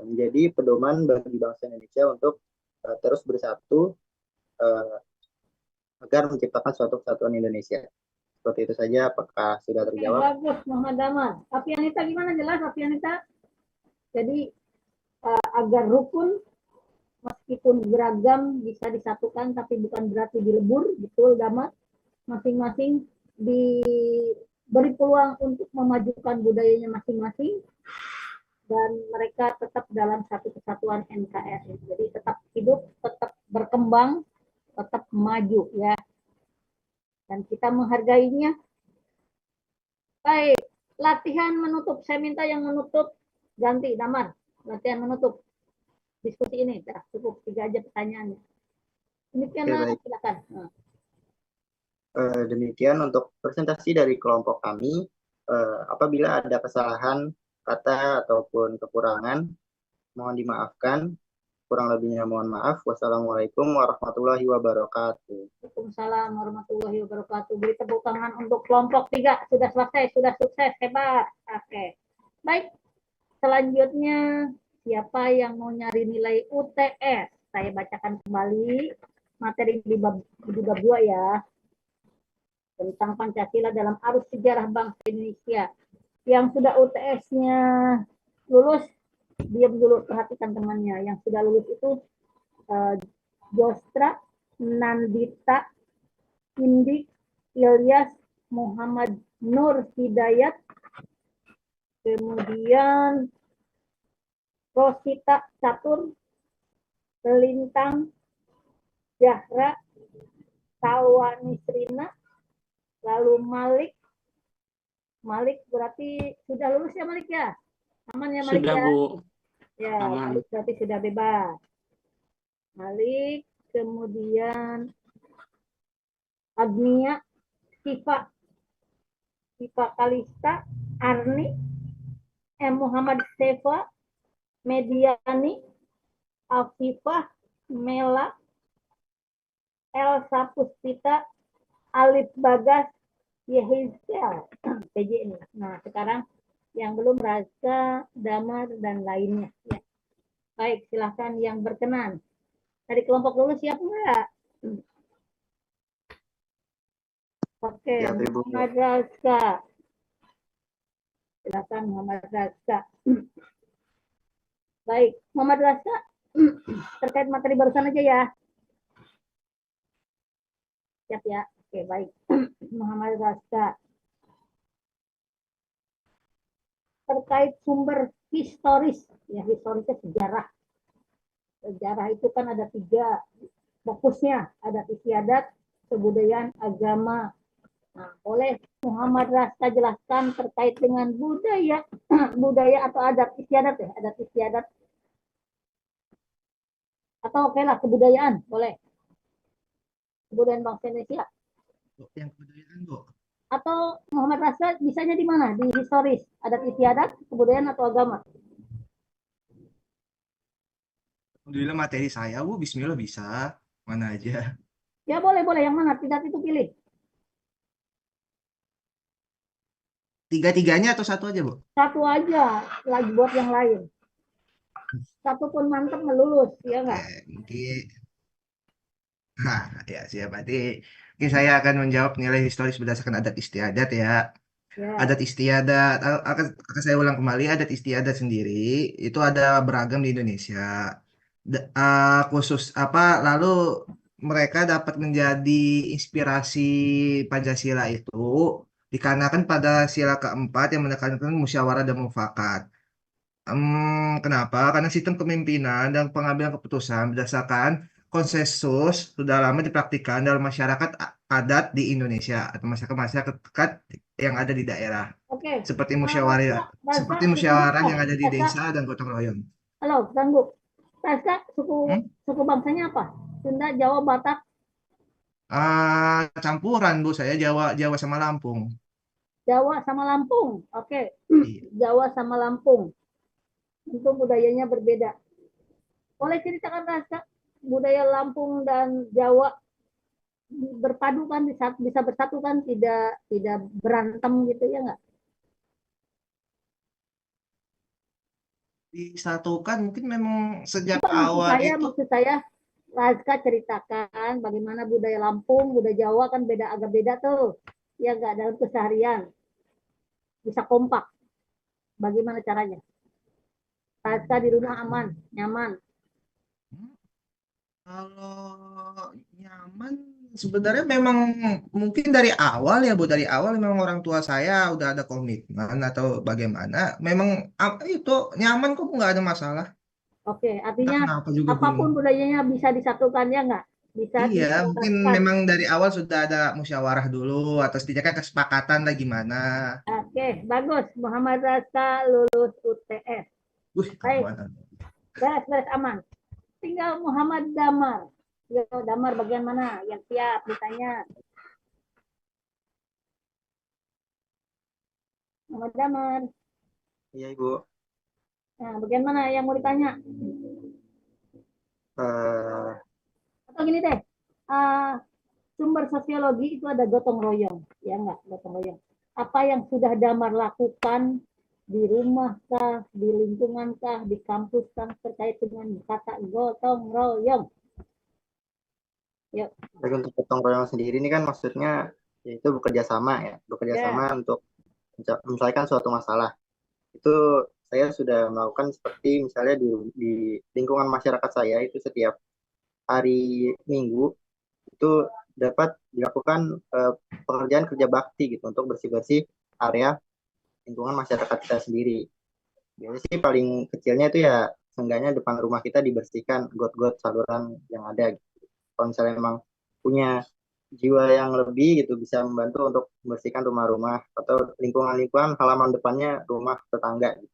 menjadi pedoman bagi bangsa Indonesia untuk terus bersatu agar menciptakan suatu kesatuan Indonesia. Seperti itu saja, apakah sudah terjawab? Bagus, Muhammad Damar. Avianita gimana, jelas Avianita? Jadi agar rukun meskipun beragam bisa disatukan tapi bukan berarti dilebur, betul Damar? Masing-masing diberi peluang untuk memajukan budayanya masing-masing dan mereka tetap dalam satu kesatuan NKRI. Jadi tetap hidup, tetap berkembang, tetap maju ya. Dan kita menghargainya. Baik, latihan menutup. Saya minta yang menutup ganti Damar. Latihan menutup diskusi ini. Dah, cukup 3 aja pertanyaannya. Demikianlah, silakan. Demikian untuk presentasi dari kelompok kami. Apabila ada kesalahan kata ataupun kekurangan, mohon dimaafkan. Kurang lebihnya mohon maaf. Wassalamualaikum warahmatullahi wabarakatuh. Waalaikumsalam warahmatullahi wabarakatuh. Beri tepuk tangan untuk kelompok 3. Sudah selesai, sudah sukses, hebat. Oke. Baik, selanjutnya siapa yang mau nyari nilai UTS? Saya bacakan kembali materi di bab 2 ya. Tentang Pancasila dalam arus sejarah bangsa Indonesia. Yang sudah UTS-nya lulus, diam dulu, perhatikan temannya. Yang sudah lulus itu Jostra, Nandita, Indik, Ilyas, Muhammad Nur Hidayat, kemudian Rosita Catur, Lintang, Zahra, Tawa Nisrina, lalu Malik berarti sudah lulus ya Malik ya? Aman ya Malik Sudah, ya? Bu. Ya, Aman. Malik berarti sudah bebas. Malik, kemudian Agnia, Siva Kalista, Arni, Muhammad Sefa, Mediani, Afifah, Mela, Elsa Puspita, Alif Bagas, Yehizel, PJ ini. Nah, sekarang yang belum Raza, Damar, dan lainnya. Ya. Baik, silahkan yang berkenan. Dari kelompok lulus siap enggak? Oke, Ya, Ibu. Muhammad Raza. Silakan Muhammad Raza. Baik, Muhammad Raza, terkait materi barusan aja ya. Siap ya. Oke, baik. Muhammad Raza. Terkait sumber historis, ya historisnya sejarah. Sejarah itu kan ada 3 fokusnya, adat istiadat, kebudayaan, agama. Nah, boleh Muhammad Rasta jelaskan terkait dengan budaya, budaya atau adat istiadat ya, adat istiadat. Atau oke lah kebudayaan, boleh. Kebudayaan bangsa Indonesia. Yang kebudayaan, Bu. Atau Muhammad Rasa bisanya di mana? Di historis, adat istiadat, kebudayaan atau agama? Alhamdulillah materi saya, Bu. Bismillah bisa. Mana aja. Ya boleh, boleh. Yang mana? Tidak itu pilih. Tiga-tiganya atau satu aja, Bu? Satu aja, lagi buat yang lain. Satu pun mantep melulus, ya enggak? Mungkin. Nah, ya siap. Berarti mungkin saya akan menjawab nilai historis berdasarkan adat istiadat ya. Ya, Adat istiadat, akan saya ulang kembali, adat istiadat sendiri itu ada beragam di Indonesia. Khusus apa, lalu mereka dapat menjadi inspirasi Pancasila itu dikarenakan pada sila keempat yang menekankan musyawarah dan mufakat. Kenapa? Karena sistem kepemimpinan dan pengambilan keputusan berdasarkan konsensus sudah lama dipraktikkan dalam masyarakat adat di Indonesia atau masyarakat yang ada di daerah. oke. Seperti Rasa, musyawarah, Rasa seperti suku musyawarah apa? yang ada di Rasa, desa dan gotong royong. halo, ganggu. Rasa suku Hmm? suku bangsanya apa? Sunda, Jawa, Batak, Campuran Bu, saya Jawa Jawa sama Lampung. Jawa sama Lampung. Oke, Iya. Jawa sama Lampung. Tentu budayanya berbeda. Boleh ceritakan Rasa budaya Lampung dan Jawa berpadu kan bisa bersatu kan tidak berantem gitu ya nggak? Disatukan mungkin memang sejak Bukan, awal itu. maksud saya Razka ceritakan bagaimana budaya Lampung, budaya Jawa kan beda agak beda tuh. Ya nggak dalam keseharian bisa kompak. Bagaimana caranya? Razka di rumah aman, nyaman. Kalau nyaman sebenarnya memang mungkin dari awal ya Bu, dari awal memang orang tua saya udah ada komitmen atau bagaimana, memang itu nyaman kok nggak ada masalah. Oke, Entah artinya kenapa juga apapun bingung. budayanya bisa disatukan ya nggak? Bisa Iya, mungkin diselaraskan. memang dari awal sudah ada musyawarah dulu atau setidaknya kesepakatan lah gimana. Oke, bagus. Muhammad Razka lulus UTS. Baik, Aman. beres-beres aman. Tinggal Muhammad Damar. Ya, Damar bagian mana? Yang siap ditanya. Muhammad Damar. Iya, Ibu. Nah, bagian mana yang mau ditanya? Eh, Atau gini deh, uh, sumber sosiologi itu ada gotong royong, ya enggak gotong royong. Apa yang sudah Damar lakukan di rumah kah, di lingkungan kah, di kampus kah terkait dengan kata gotong royong? Yuk. Tapi untuk gotong royong sendiri ini kan maksudnya yaitu bekerja sama ya, bekerja sama untuk menyelesaikan suatu masalah. Itu saya sudah melakukan seperti misalnya di lingkungan masyarakat saya itu setiap hari Minggu itu dapat dilakukan pekerjaan kerja bakti gitu untuk bersih-bersih area lingkungan masyarakat kita sendiri. Biasanya sih paling kecilnya itu ya seenggaknya depan rumah kita dibersihkan got-got saluran yang ada gitu. Kalau misalnya memang punya jiwa yang lebih gitu bisa membantu untuk membersihkan rumah-rumah atau lingkungan-lingkungan halaman depannya rumah tetangga gitu.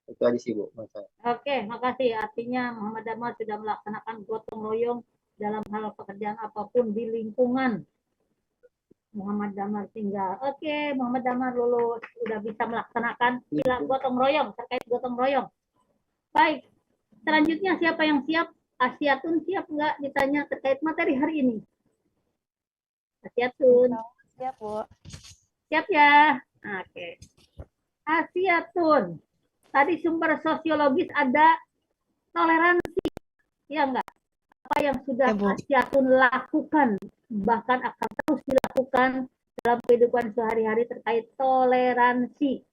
Itu aja sih Bu menurut saya. Oke, makasih. Artinya Muhammad Damar sudah melaksanakan gotong royong dalam hal pekerjaan apapun di lingkungan Muhammad Damar tinggal. Oke, Muhammad Damar lulus, sudah bisa melaksanakan sila gotong royong terkait gotong royong. Baik, selanjutnya siapa yang siap? Asiatun siap nggak ditanya terkait materi hari ini? Asiatun. Siap, Bu. Siap ya? Oke. Asiatun. Tadi sumber sosiologis ada toleransi. Ya enggak? Apa yang sudah Asiatun lakukan, bahkan akan terus dilakukan dalam kehidupan sehari-hari terkait toleransi.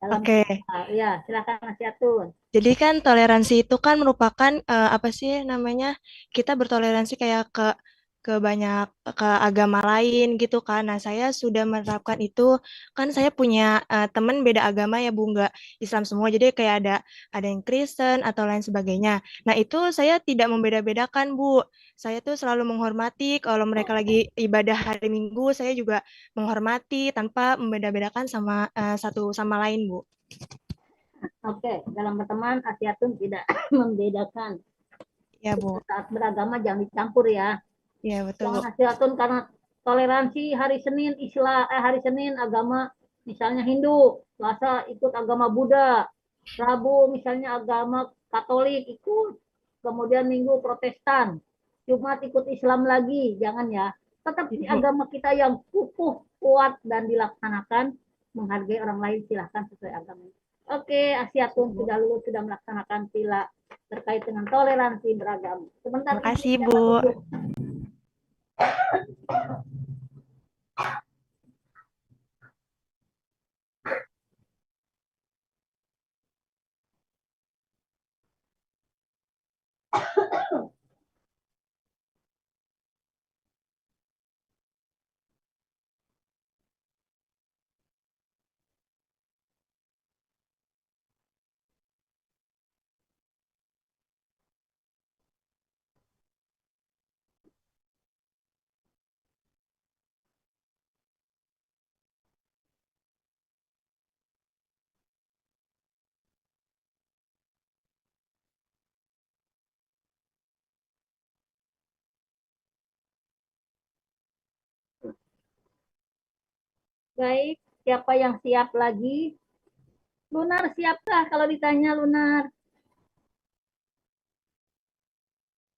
Oke. Ya, silakan Asiatun. Jadi kan toleransi itu kan merupakan apa sih namanya? Kita bertoleransi kayak ke banyak ke agama lain gitu kan. Nah, saya sudah menerapkan itu kan saya punya teman beda agama ya Bu, nggak Islam semua. Jadi kayak ada yang Kristen atau lain sebagainya. Nah, itu saya tidak membeda-bedakan Bu. Saya tuh selalu menghormati kalau mereka lagi ibadah hari Minggu, saya juga menghormati tanpa membeda-bedakan sama satu sama lain Bu. Oke, dalam berteman Asiatun tidak membedakan. Ya Bu. Saat beragama jangan dicampur ya. Ya betul. Jangan Asiatun karena toleransi hari Senin hari Senin agama misalnya Hindu, Selasa ikut agama Buddha, Rabu misalnya agama Katolik ikut, kemudian Minggu Protestan, Jumat ikut Islam lagi, jangan ya. Tetap di agama kita yang kukuh, kuat dan dilaksanakan, menghargai orang lain silahkan sesuai agama. Oke, Asiatun sudah lulus, sudah melaksanakan sila terkait dengan toleransi beragama. Sebentar. Terima kasih, Bu. Baik, siapa yang siap lagi? Lunar siapkah kalau ditanya Lunar?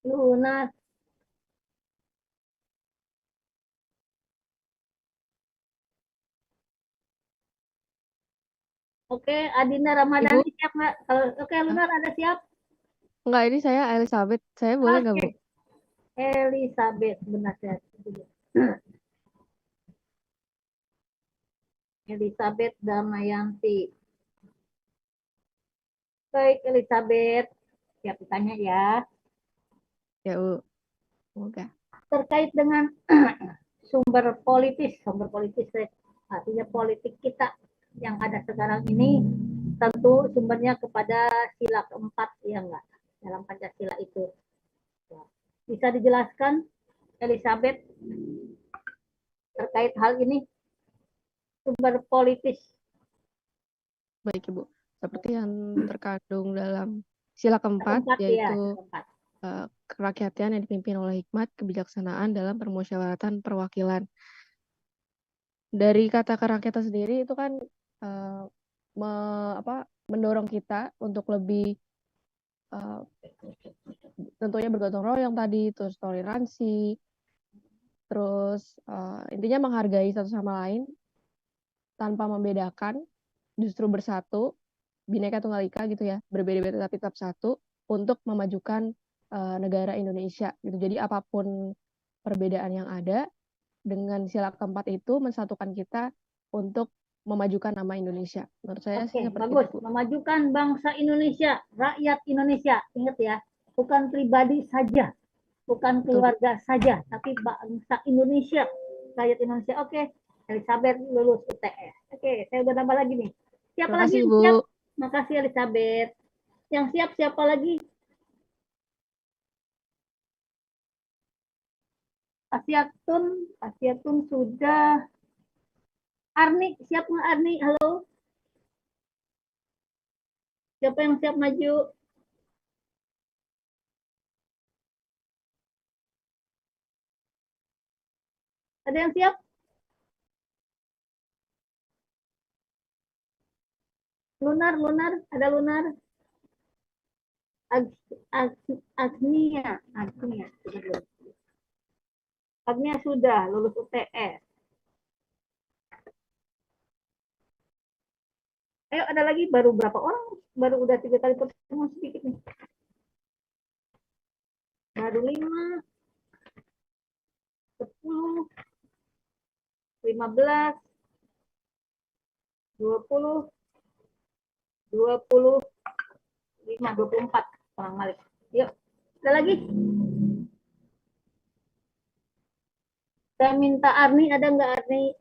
Lunar. Oke, Adinda Ramadhani Ibu, siap nggak? Oke, Lunar ada siap? enggak, ini saya Elizabeth. Saya boleh nggak, Bu? Oke, Elizabeth benar ya. Elizabeth Damayanti. Baik, Elizabeth. Siap ditanya ya. Ya, Bu. Semoga. Terkait dengan sumber politis artinya politik kita yang ada sekarang ini tentu sumbernya kepada sila keempat ya enggak dalam Pancasila itu. Bisa dijelaskan Elizabeth terkait hal ini sumber politis? Baik, Ibu. Seperti yang terkandung dalam sila keempat, Keempat ya, yaitu keempat. kerakyatan yang dipimpin oleh hikmat, kebijaksanaan dalam permusyawaratan perwakilan. Dari kata kerakyatan sendiri itu kan mendorong kita untuk lebih tentunya bergotong royong tadi, terus toleransi, terus intinya menghargai satu sama lain tanpa membedakan, justru bersatu, Bhinneka Tunggal Ika gitu ya, berbeda-beda tapi tetap satu untuk memajukan negara Indonesia gitu. Jadi apapun perbedaan yang ada, dengan sila keempat itu mensatukan kita untuk memajukan nama Indonesia. Menurut saya sih Oke, seperti bagus. itu. Memajukan bangsa Indonesia, rakyat Indonesia. Ingat ya, bukan pribadi saja, bukan keluarga saja, tapi bangsa Indonesia, rakyat Indonesia. Oke, Elizabeth lulus UTS. Oke, saya udah nambah lagi nih. Siapa Terima lagi kasih, yang Bu. siap? Makasih Elizabeth. Yang siap siapa lagi? Asiatun sudah. Arni, siap nggak Arni? Halo. Siapa yang siap maju? Ada yang siap? Lunar, ada Lunar. Agnia sudah lulus UTS. Ayo ada lagi, baru berapa orang? Baru udah 3 kali pertemuan sedikit nih. Baru 5, 10, 15, 20, 25, 24 orang Malik. Yuk, ada lagi? Saya minta Arni, ada nggak Arni?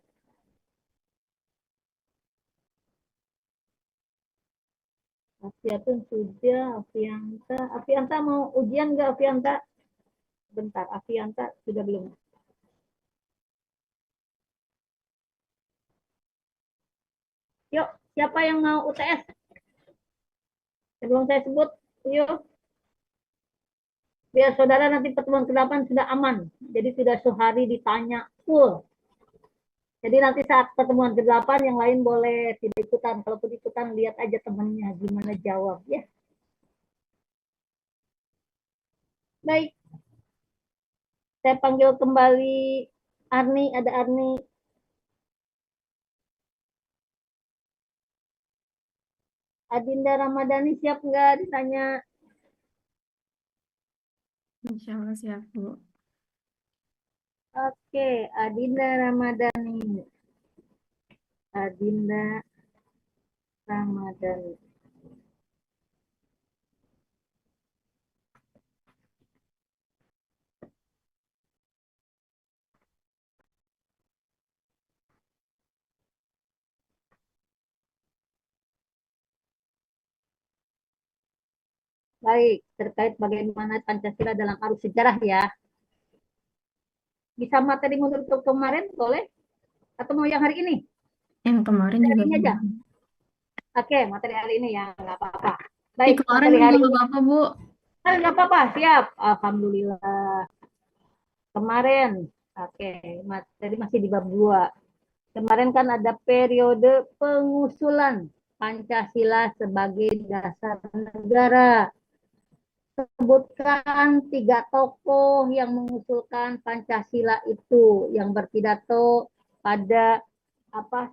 Afiatun sudah, Afianta mau ujian nggak Afianta? Bentar, Afianta sudah belum? Yuk, siapa yang mau UTS? Sebelum saya sebut, yuk. Biar saudara nanti pertemuan ke-8 sudah aman. Jadi sudah sehari ditanya full. Jadi nanti saat pertemuan ke-8 yang lain boleh tidak ikutan. Kalaupun ikutan lihat aja temannya gimana jawab ya. Baik. Saya panggil kembali Arni, ada Arni. Adinda Ramadhani siap nggak ditanya? Insya Allah siap, Bu. Oke, Adinda Ramadhani. Adinda Ramadhani. Baik, terkait bagaimana Pancasila dalam arus sejarah ya. Bisa materi menurut kemarin boleh? Atau mau yang hari ini? Yang kemarin Materi juga hari ini aja. boleh. Oke, materi hari ini ya, nggak apa-apa. Di Baik, kemarin materi juga hari nggak ini. apa-apa, Bu. Nggak apa-apa, siap. Alhamdulillah. Kemarin, oke, materi masih di bab 2. Kemarin kan ada periode pengusulan Pancasila sebagai dasar negara. Sebutkan 3 tokoh yang mengusulkan Pancasila itu, yang berpidato pada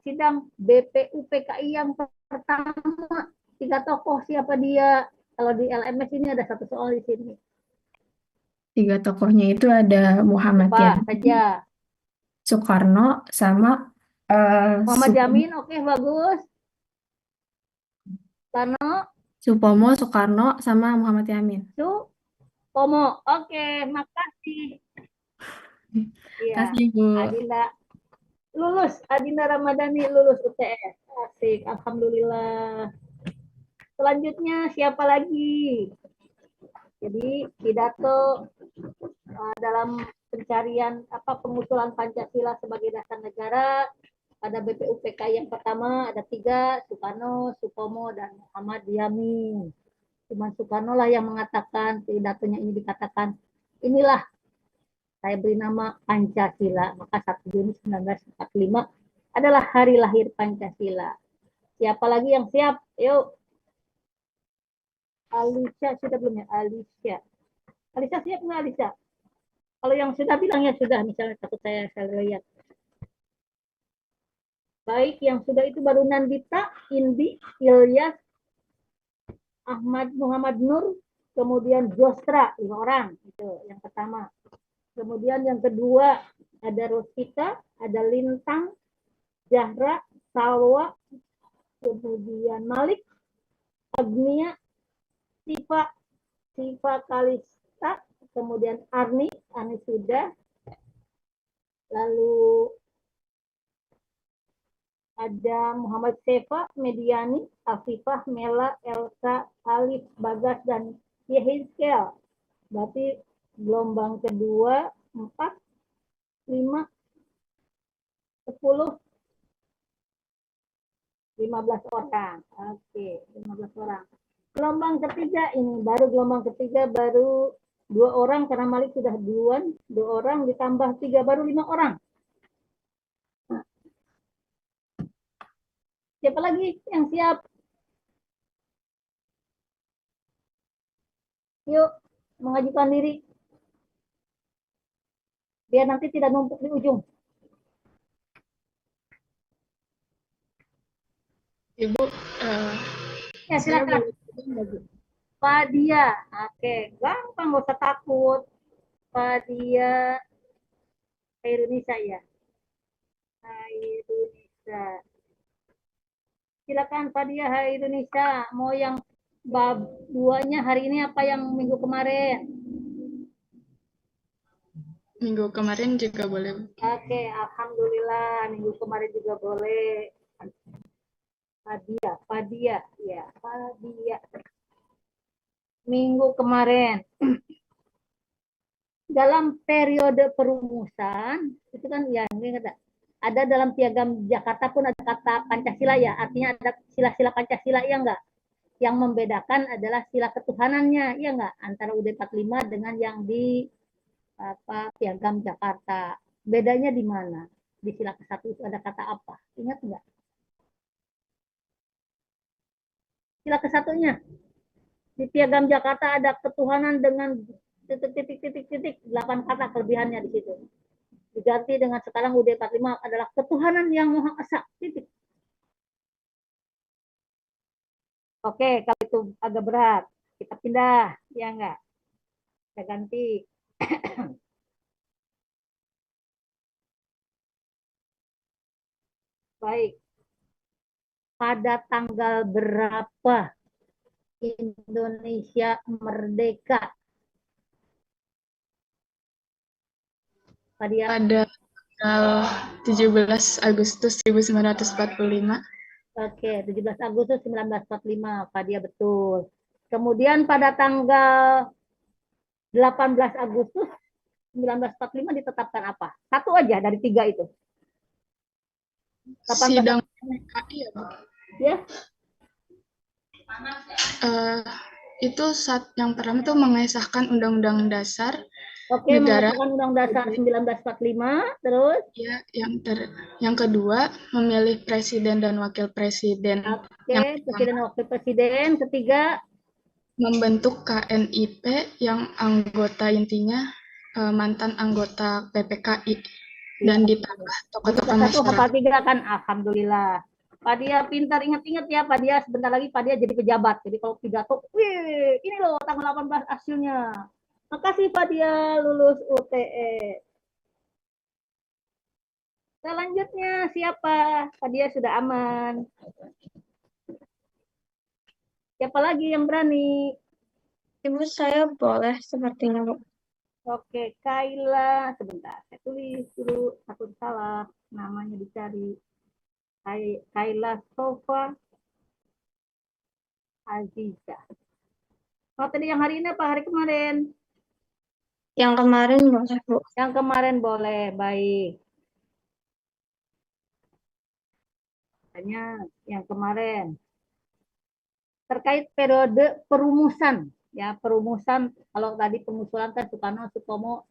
sidang BPUPKI yang pertama. 3 tokoh siapa dia? Kalau di LMS ini ada 1 soal di sini. 3 tokohnya itu ada Muhammad Apa Yamin, saja? Soekarno, sama Muhammad Yamin, oke bagus. Soekarno, Supomo, Soekarno, sama Muhammad Yamin. Supomo. Oke, makasih. Iya, Kasih, Bu. Adinda lulus. Adinda Ramadhani lulus UTS. Asik, alhamdulillah. Selanjutnya siapa lagi? Jadi pidato dalam pencarian pengusulan Pancasila sebagai dasar negara pada BPUPK yang pertama ada 3, Soekarno, Supomo, dan Muhammad Yamin. Cuma Soekarno lah yang mengatakan, pidatonya ini dikatakan, inilah saya beri nama Pancasila. Maka 1 Juni 1945 adalah hari lahir Pancasila. Siapa lagi yang siap? Yuk. Alicia sudah belum ya? Alicia siap nggak Alicia? Kalau yang sudah bilang ya sudah, misalnya takut saya lihat. Baik, yang sudah itu baru Nandita, Indi, Ilyas, Ahmad Muhammad Nur, kemudian Jostra, 5 orang. Itu yang pertama. Kemudian yang kedua ada Rosita, ada Lintang, Zahra, Salwa, kemudian Malik, Agnia, Siva Kalista, kemudian Arni sudah. Lalu ada Muhammad Sefa, Mediani, Afifah, Mela, Elsa, Alif, Bagas, dan Yehizkel. Berarti gelombang kedua 4, 5, 10, 15 orang. Oke, 15 orang. Gelombang ketiga ini baru 2 orang karena Malik sudah duluan, 2 orang ditambah 3 baru 5 orang. Siapa lagi yang siap? Yuk, mengajukan diri. Biar nanti tidak numpuk di ujung. Ibu, ya silakan. Fadia, oke, gampang, gak usah takut. Fadia Hairunisa ya. Hairunisa. Silakan Fadia Hairunisa. Mau yang bab 2-nya hari ini apa yang minggu kemarin? Minggu kemarin juga boleh. Oke, alhamdulillah minggu kemarin juga boleh. Fadia, ya, Fadia. Minggu kemarin. Dalam periode perumusan, itu kan ya, ada dalam piagam Jakarta pun ada kata Pancasila ya, artinya ada sila-sila Pancasila ya enggak? Yang membedakan adalah sila ketuhanannya, ya nggak? Antara UUD 45 dengan yang di Piagam Jakarta. Bedanya di mana? Di sila ke-1 itu ada kata apa? Ingat nggak? Sila ke-1-nya. Di Piagam Jakarta ada ketuhanan dengan titik 8 kata kelebihannya di situ. Diganti dengan sekarang UUD 45 adalah ketuhanan yang Maha Esa. Titik. Oke, kalau itu agak berat, kita pindah, ya enggak? Kita ganti. Baik. Pada tanggal berapa Indonesia merdeka? Pada tanggal 17 Agustus 1945. Oke, 17 Agustus 1945, Pak dia betul. Kemudian pada tanggal 18 Agustus 1945 ditetapkan apa? Satu aja dari 3 itu. 18 Sidang PKI ya, Bu? Ya. Itu saat yang pertama tuh mengesahkan Undang-Undang Dasar Oke, Negara. mengesahkan Undang-Undang Dasar 1945, terus? Ya, yang kedua memilih presiden dan wakil presiden. Oke, presiden dan wakil presiden. Ketiga, membentuk KNIP yang anggota intinya mantan anggota PPKI dan ditambah tokoh-tokoh masyarakat. Hafal 3 kan, alhamdulillah. Pak dia pintar, ingat-ingat ya Pak dia, sebentar lagi Pak dia jadi pejabat. Jadi kalau pidato, wih, ini loh tanggal 18 hasilnya. Makasih Pak dia lulus UTE. Selanjutnya siapa? Pak dia sudah aman. Siapa lagi yang berani? Ibu, saya boleh sepertinya, Bu. Oke, Kaila. Sebentar, saya tulis dulu. Takut salah. Namanya dicari. Kaila Sofa Aziza. Oh, tadi yang hari ini apa? Hari kemarin? Yang kemarin boleh, Bu. Yang kemarin boleh, baik. Tanya yang kemarin. Terkait periode perumusan. Ya, perumusan, kalau tadi pengusulan kan Soekarno, Sutomo,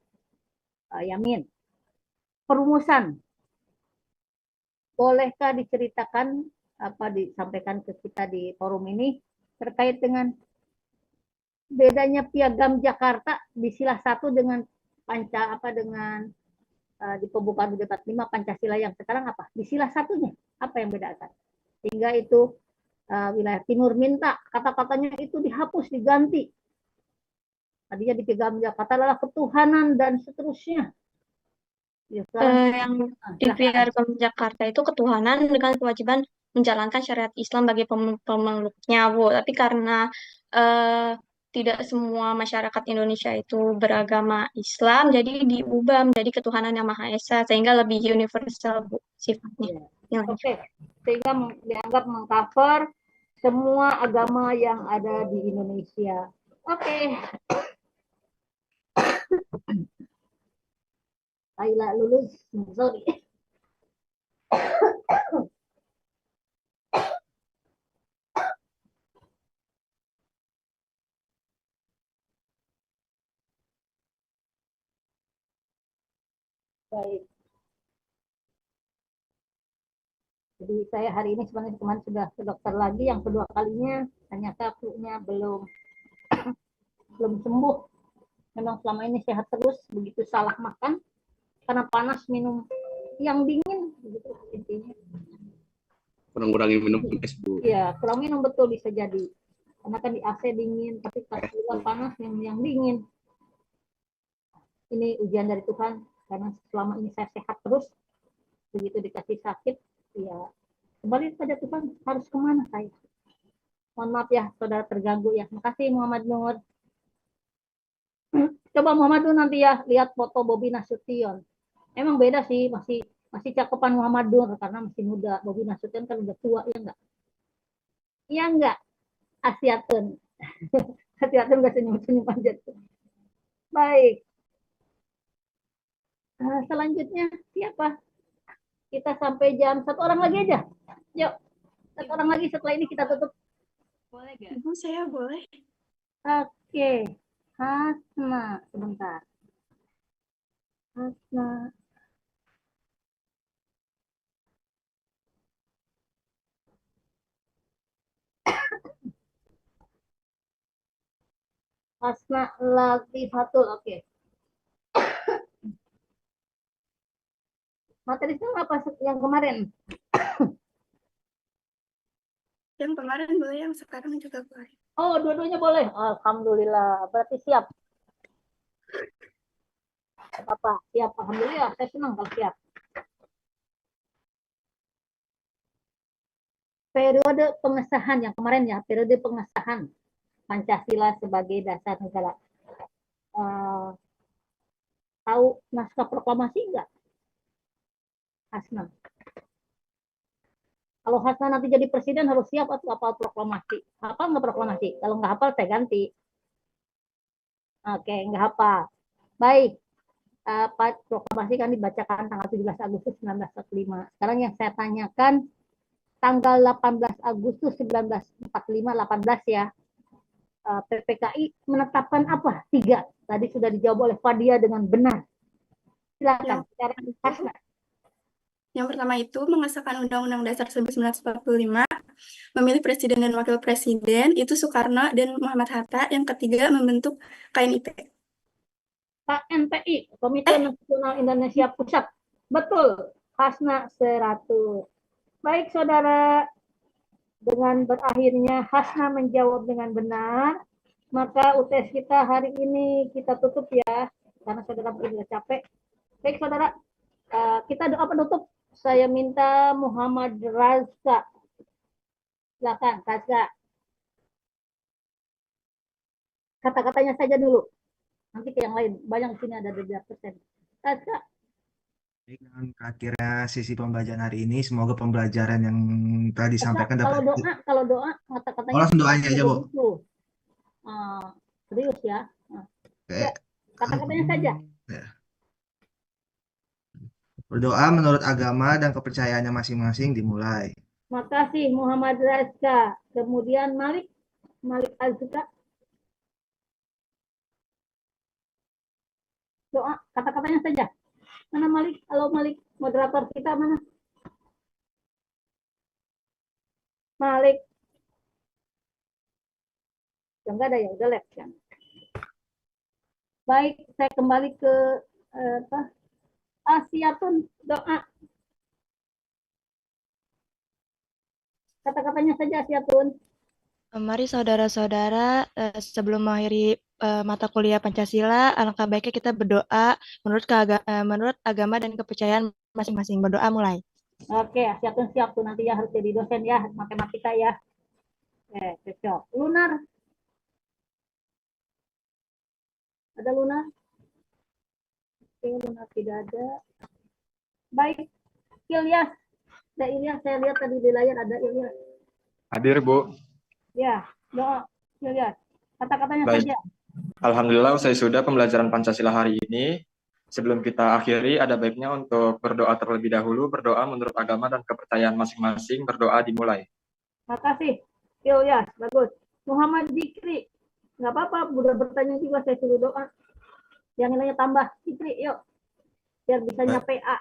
Yamin. Perumusan. Bolehkah diceritakan apa disampaikan ke kita di forum ini terkait dengan bedanya Piagam Jakarta di sila 1 dengan di pembukaan UUD 45 Pancasila yang sekarang apa? Di sila 1-nya apa yang bedakan? Sehingga itu wilayah timur minta kata-katanya itu dihapus, diganti. Tadinya di Piagam Jakarta adalah ketuhanan dan seterusnya. Ya, yang di Piagam Jakarta itu ketuhanan dengan kewajiban menjalankan syariat Islam bagi pemeluknya, Bu. Tapi karena tidak semua masyarakat Indonesia itu beragama Islam, jadi diubah menjadi ketuhanan yang Maha Esa, sehingga lebih universal, Bu, sifatnya. Oke, sehingga dianggap mengcover semua agama yang ada di Indonesia. Oke. Kaila lulus, sorry. Baik. Jadi saya hari ini sebenarnya kemarin sudah ke dokter lagi, yang kedua kalinya ternyata flu-nya belum sembuh. Memang selama ini sehat terus, begitu salah makan karena panas minum yang dingin, begitu intinya. Kurang-kurangin minum es, Bu. Iya, kurang minum betul bisa jadi. Karena kan di AC dingin, tapi pas keluar panas yang dingin. Ini ujian dari Tuhan, karena selama ini saya sehat terus, begitu dikasih sakit, ya kembali pada Tuhan, harus kemana saya? Mohon maaf ya, saudara terganggu ya. Makasih Muhammad Nur. Coba Muhammad Nur nanti ya, lihat foto Bobi Nasution. Emang beda sih, masih cakepan Muhammad Nur, karena masih muda. Bobi Nasution kan udah tua, ya enggak? Iya enggak? Asiatun. Asiatun gak senyum-senyum aja. Baik. Selanjutnya siapa? Kita sampai jam 1 orang lagi aja. Yuk, 1 orang lagi, setelah ini kita tutup. Boleh gak? Ibu, saya boleh? Oke. Hasna, sebentar. Hasna. Hasna Latifatul, oke. Materi itu apa yang kemarin? Yang kemarin boleh, yang sekarang juga boleh. Oh, dua-duanya boleh. Alhamdulillah. Berarti siap. Apa? Siap. Alhamdulillah. Saya senang kalau siap. Periode pengesahan yang kemarin ya, periode pengesahan Pancasila sebagai dasar negara. Tahu naskah proklamasi enggak? Hasna. Kalau Hasna nanti jadi presiden harus siap atau hafal proklamasi. Hafal nggak proklamasi? Kalau nggak hafal saya ganti. Oke, nggak hafal. Baik. Proklamasi kan dibacakan tanggal 17 Agustus 1945. Sekarang yang saya tanyakan tanggal 18 Agustus 1945, 18 ya. PPKI menetapkan apa? 3. Tadi sudah dijawab oleh Fadia dengan benar. Silakan. Yang pertama itu mengesahkan Undang-Undang Dasar 1945, memilih presiden dan wakil presiden, itu Soekarno dan Muhammad Hatta. Yang ketiga membentuk KNIP. KNPI, Komite Nasional Indonesia Pusat. Betul, Hasna 100. Baik saudara, dengan berakhirnya Hasna menjawab dengan benar, maka UTS kita hari ini kita tutup ya, karena saudara sudah capek. Baik saudara, kita doa penutup. Saya minta Muhammad Razka. Silakan, Razka. Kata-katanya saja dulu. Nanti ke yang lain. Banyak di sini ada 12%. Razka. Dengan berakhirnya sesi pembelajaran hari ini, semoga pembelajaran yang telah disampaikan dapat. Kalau doa, kata-katanya. Oh, langsung doanya aja, Bu. Serius ya. Ya, kata-katanya saja. Ya. Berdoa menurut agama dan kepercayaannya masing-masing dimulai. Makasih Muhammad Razka. Kemudian Malik Azka. Doa, kata-katanya saja. Mana Malik? Halo Malik, moderator kita mana? Malik. Yang enggak ada ya, udah lab kan. Baik, saya kembali ke Asiatun, doa. Kata-katanya saja Asiatun. Mari saudara-saudara, sebelum mengakhiri mata kuliah Pancasila, alangkah baiknya kita berdoa menurut agama dan kepercayaan masing-masing. Berdoa mulai. Oke, Asiatun siap tuh nanti ya harus jadi dosen ya, matematika ya. Cocok. Lunar. Ada Lunar? Oke, Lunar tidak ada. Baik, Ilyas. Ada Ilyas, saya lihat tadi di layar ada Ilyas. Hadir, Bu. Ya, doa, Ilyas. Kata-katanya Baik. saja. Alhamdulillah, usai sudah pembelajaran Pancasila hari ini. Sebelum kita akhiri, ada baiknya untuk berdoa terlebih dahulu, berdoa menurut agama dan kepercayaan masing-masing, berdoa dimulai. Makasih, Ilyas, bagus. Muhammad Zikri, nggak apa-apa, udah bertanya juga saya suruh doa. Yang nilainya tambah, Zikri, yuk. Biar bisa nyampe A.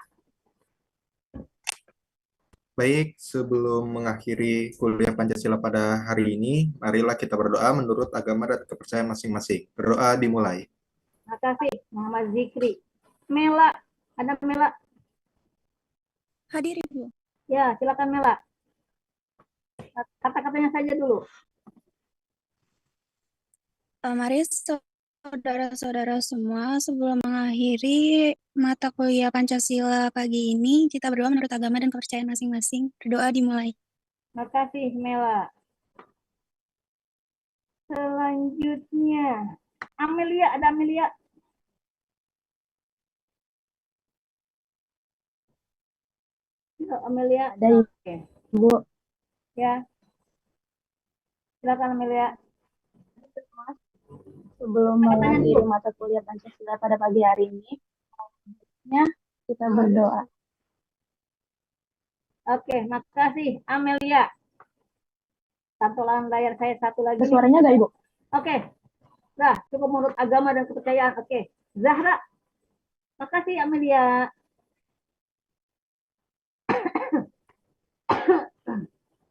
Baik, sebelum mengakhiri kuliah Pancasila pada hari ini, marilah kita berdoa menurut agama dan kepercayaan masing-masing. Berdoa dimulai. Makasih, Muhammad Zikri. Mela, ada Mela? Hadir, Ibu. Ya, silakan Mela. Kata-katanya saja dulu. Mari saudara-saudara semua, sebelum mengakhiri mata kuliah Pancasila pagi ini, kita berdoa menurut agama dan kepercayaan masing-masing. Berdoa dimulai. Makasih, Mela. Selanjutnya, Amelia, ada Amelia? Amelia, ada. Oke. Bu. Ya. Silakan Amelia. Sebelum mengakhiri mata kuliah Pancasila pada pagi hari ini, kita berdoa. Oke, makasih Amelia. Tampilan layar saya satu lagi nih. Suaranya nggak, Ibu? Oke. Nah, cukup menurut agama dan kepercayaan. Oke. Zahra. Makasih Amelia.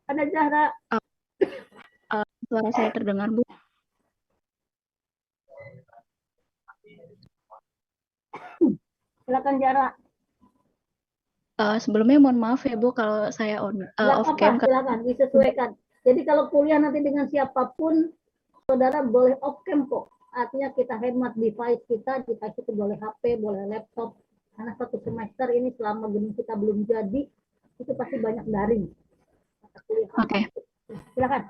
Ada Zahra. Suara saya terdengar, Bu. Silakan Zahra. Sebelumnya mohon maaf ya Bu kalau saya Nggak off apa-apa, cam. silakan disesuaikan. Jadi kalau kuliah nanti dengan siapapun, saudara boleh off cam kok. Artinya kita hemat device kita, device itu boleh HP, boleh laptop. Karena satu semester ini selama gedung kita belum jadi, itu pasti banyak daring. Oke. Silakan.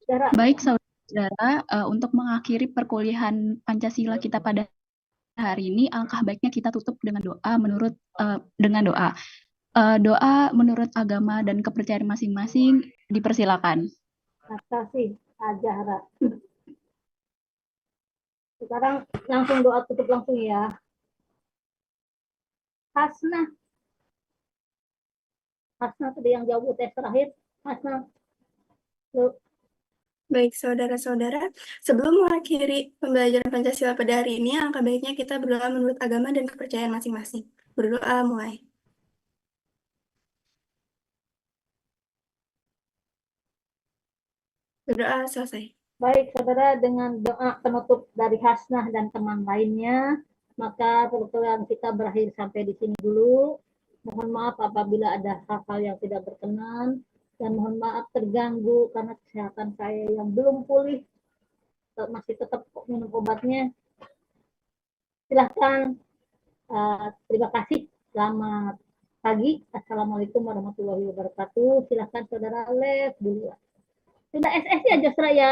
Zahra. Baik saudara, untuk mengakhiri perkuliahan Pancasila kita pada hari ini, alangkah baiknya kita tutup dengan doa doa. Doa menurut agama dan kepercayaan masing-masing dipersilakan. Terima kasih, Zahra. Sekarang langsung doa tutup langsung ya. Hasnah. Hasnah tadi yang jawab UTS terakhir. Hasnah. Baik, saudara-saudara, sebelum mengakhiri pembelajaran Pancasila pada hari ini, alangkah baiknya kita berdoa menurut agama dan kepercayaan masing-masing. Berdoa mulai. Berdoa selesai. Baik, saudara, dengan doa penutup dari Hasnah dan teman lainnya, maka pertemuan kita berakhir sampai di sini dulu. Mohon maaf apabila ada hal-hal yang tidak berkenan, dan mohon maaf terganggu karena kesehatan saya yang belum pulih, masih tetap minum obatnya. Silahkan, terima kasih. Selamat pagi. Assalamualaikum warahmatullahi wabarakatuh. Silahkan saudara les dulu. Sudah SS ya Jasra ya?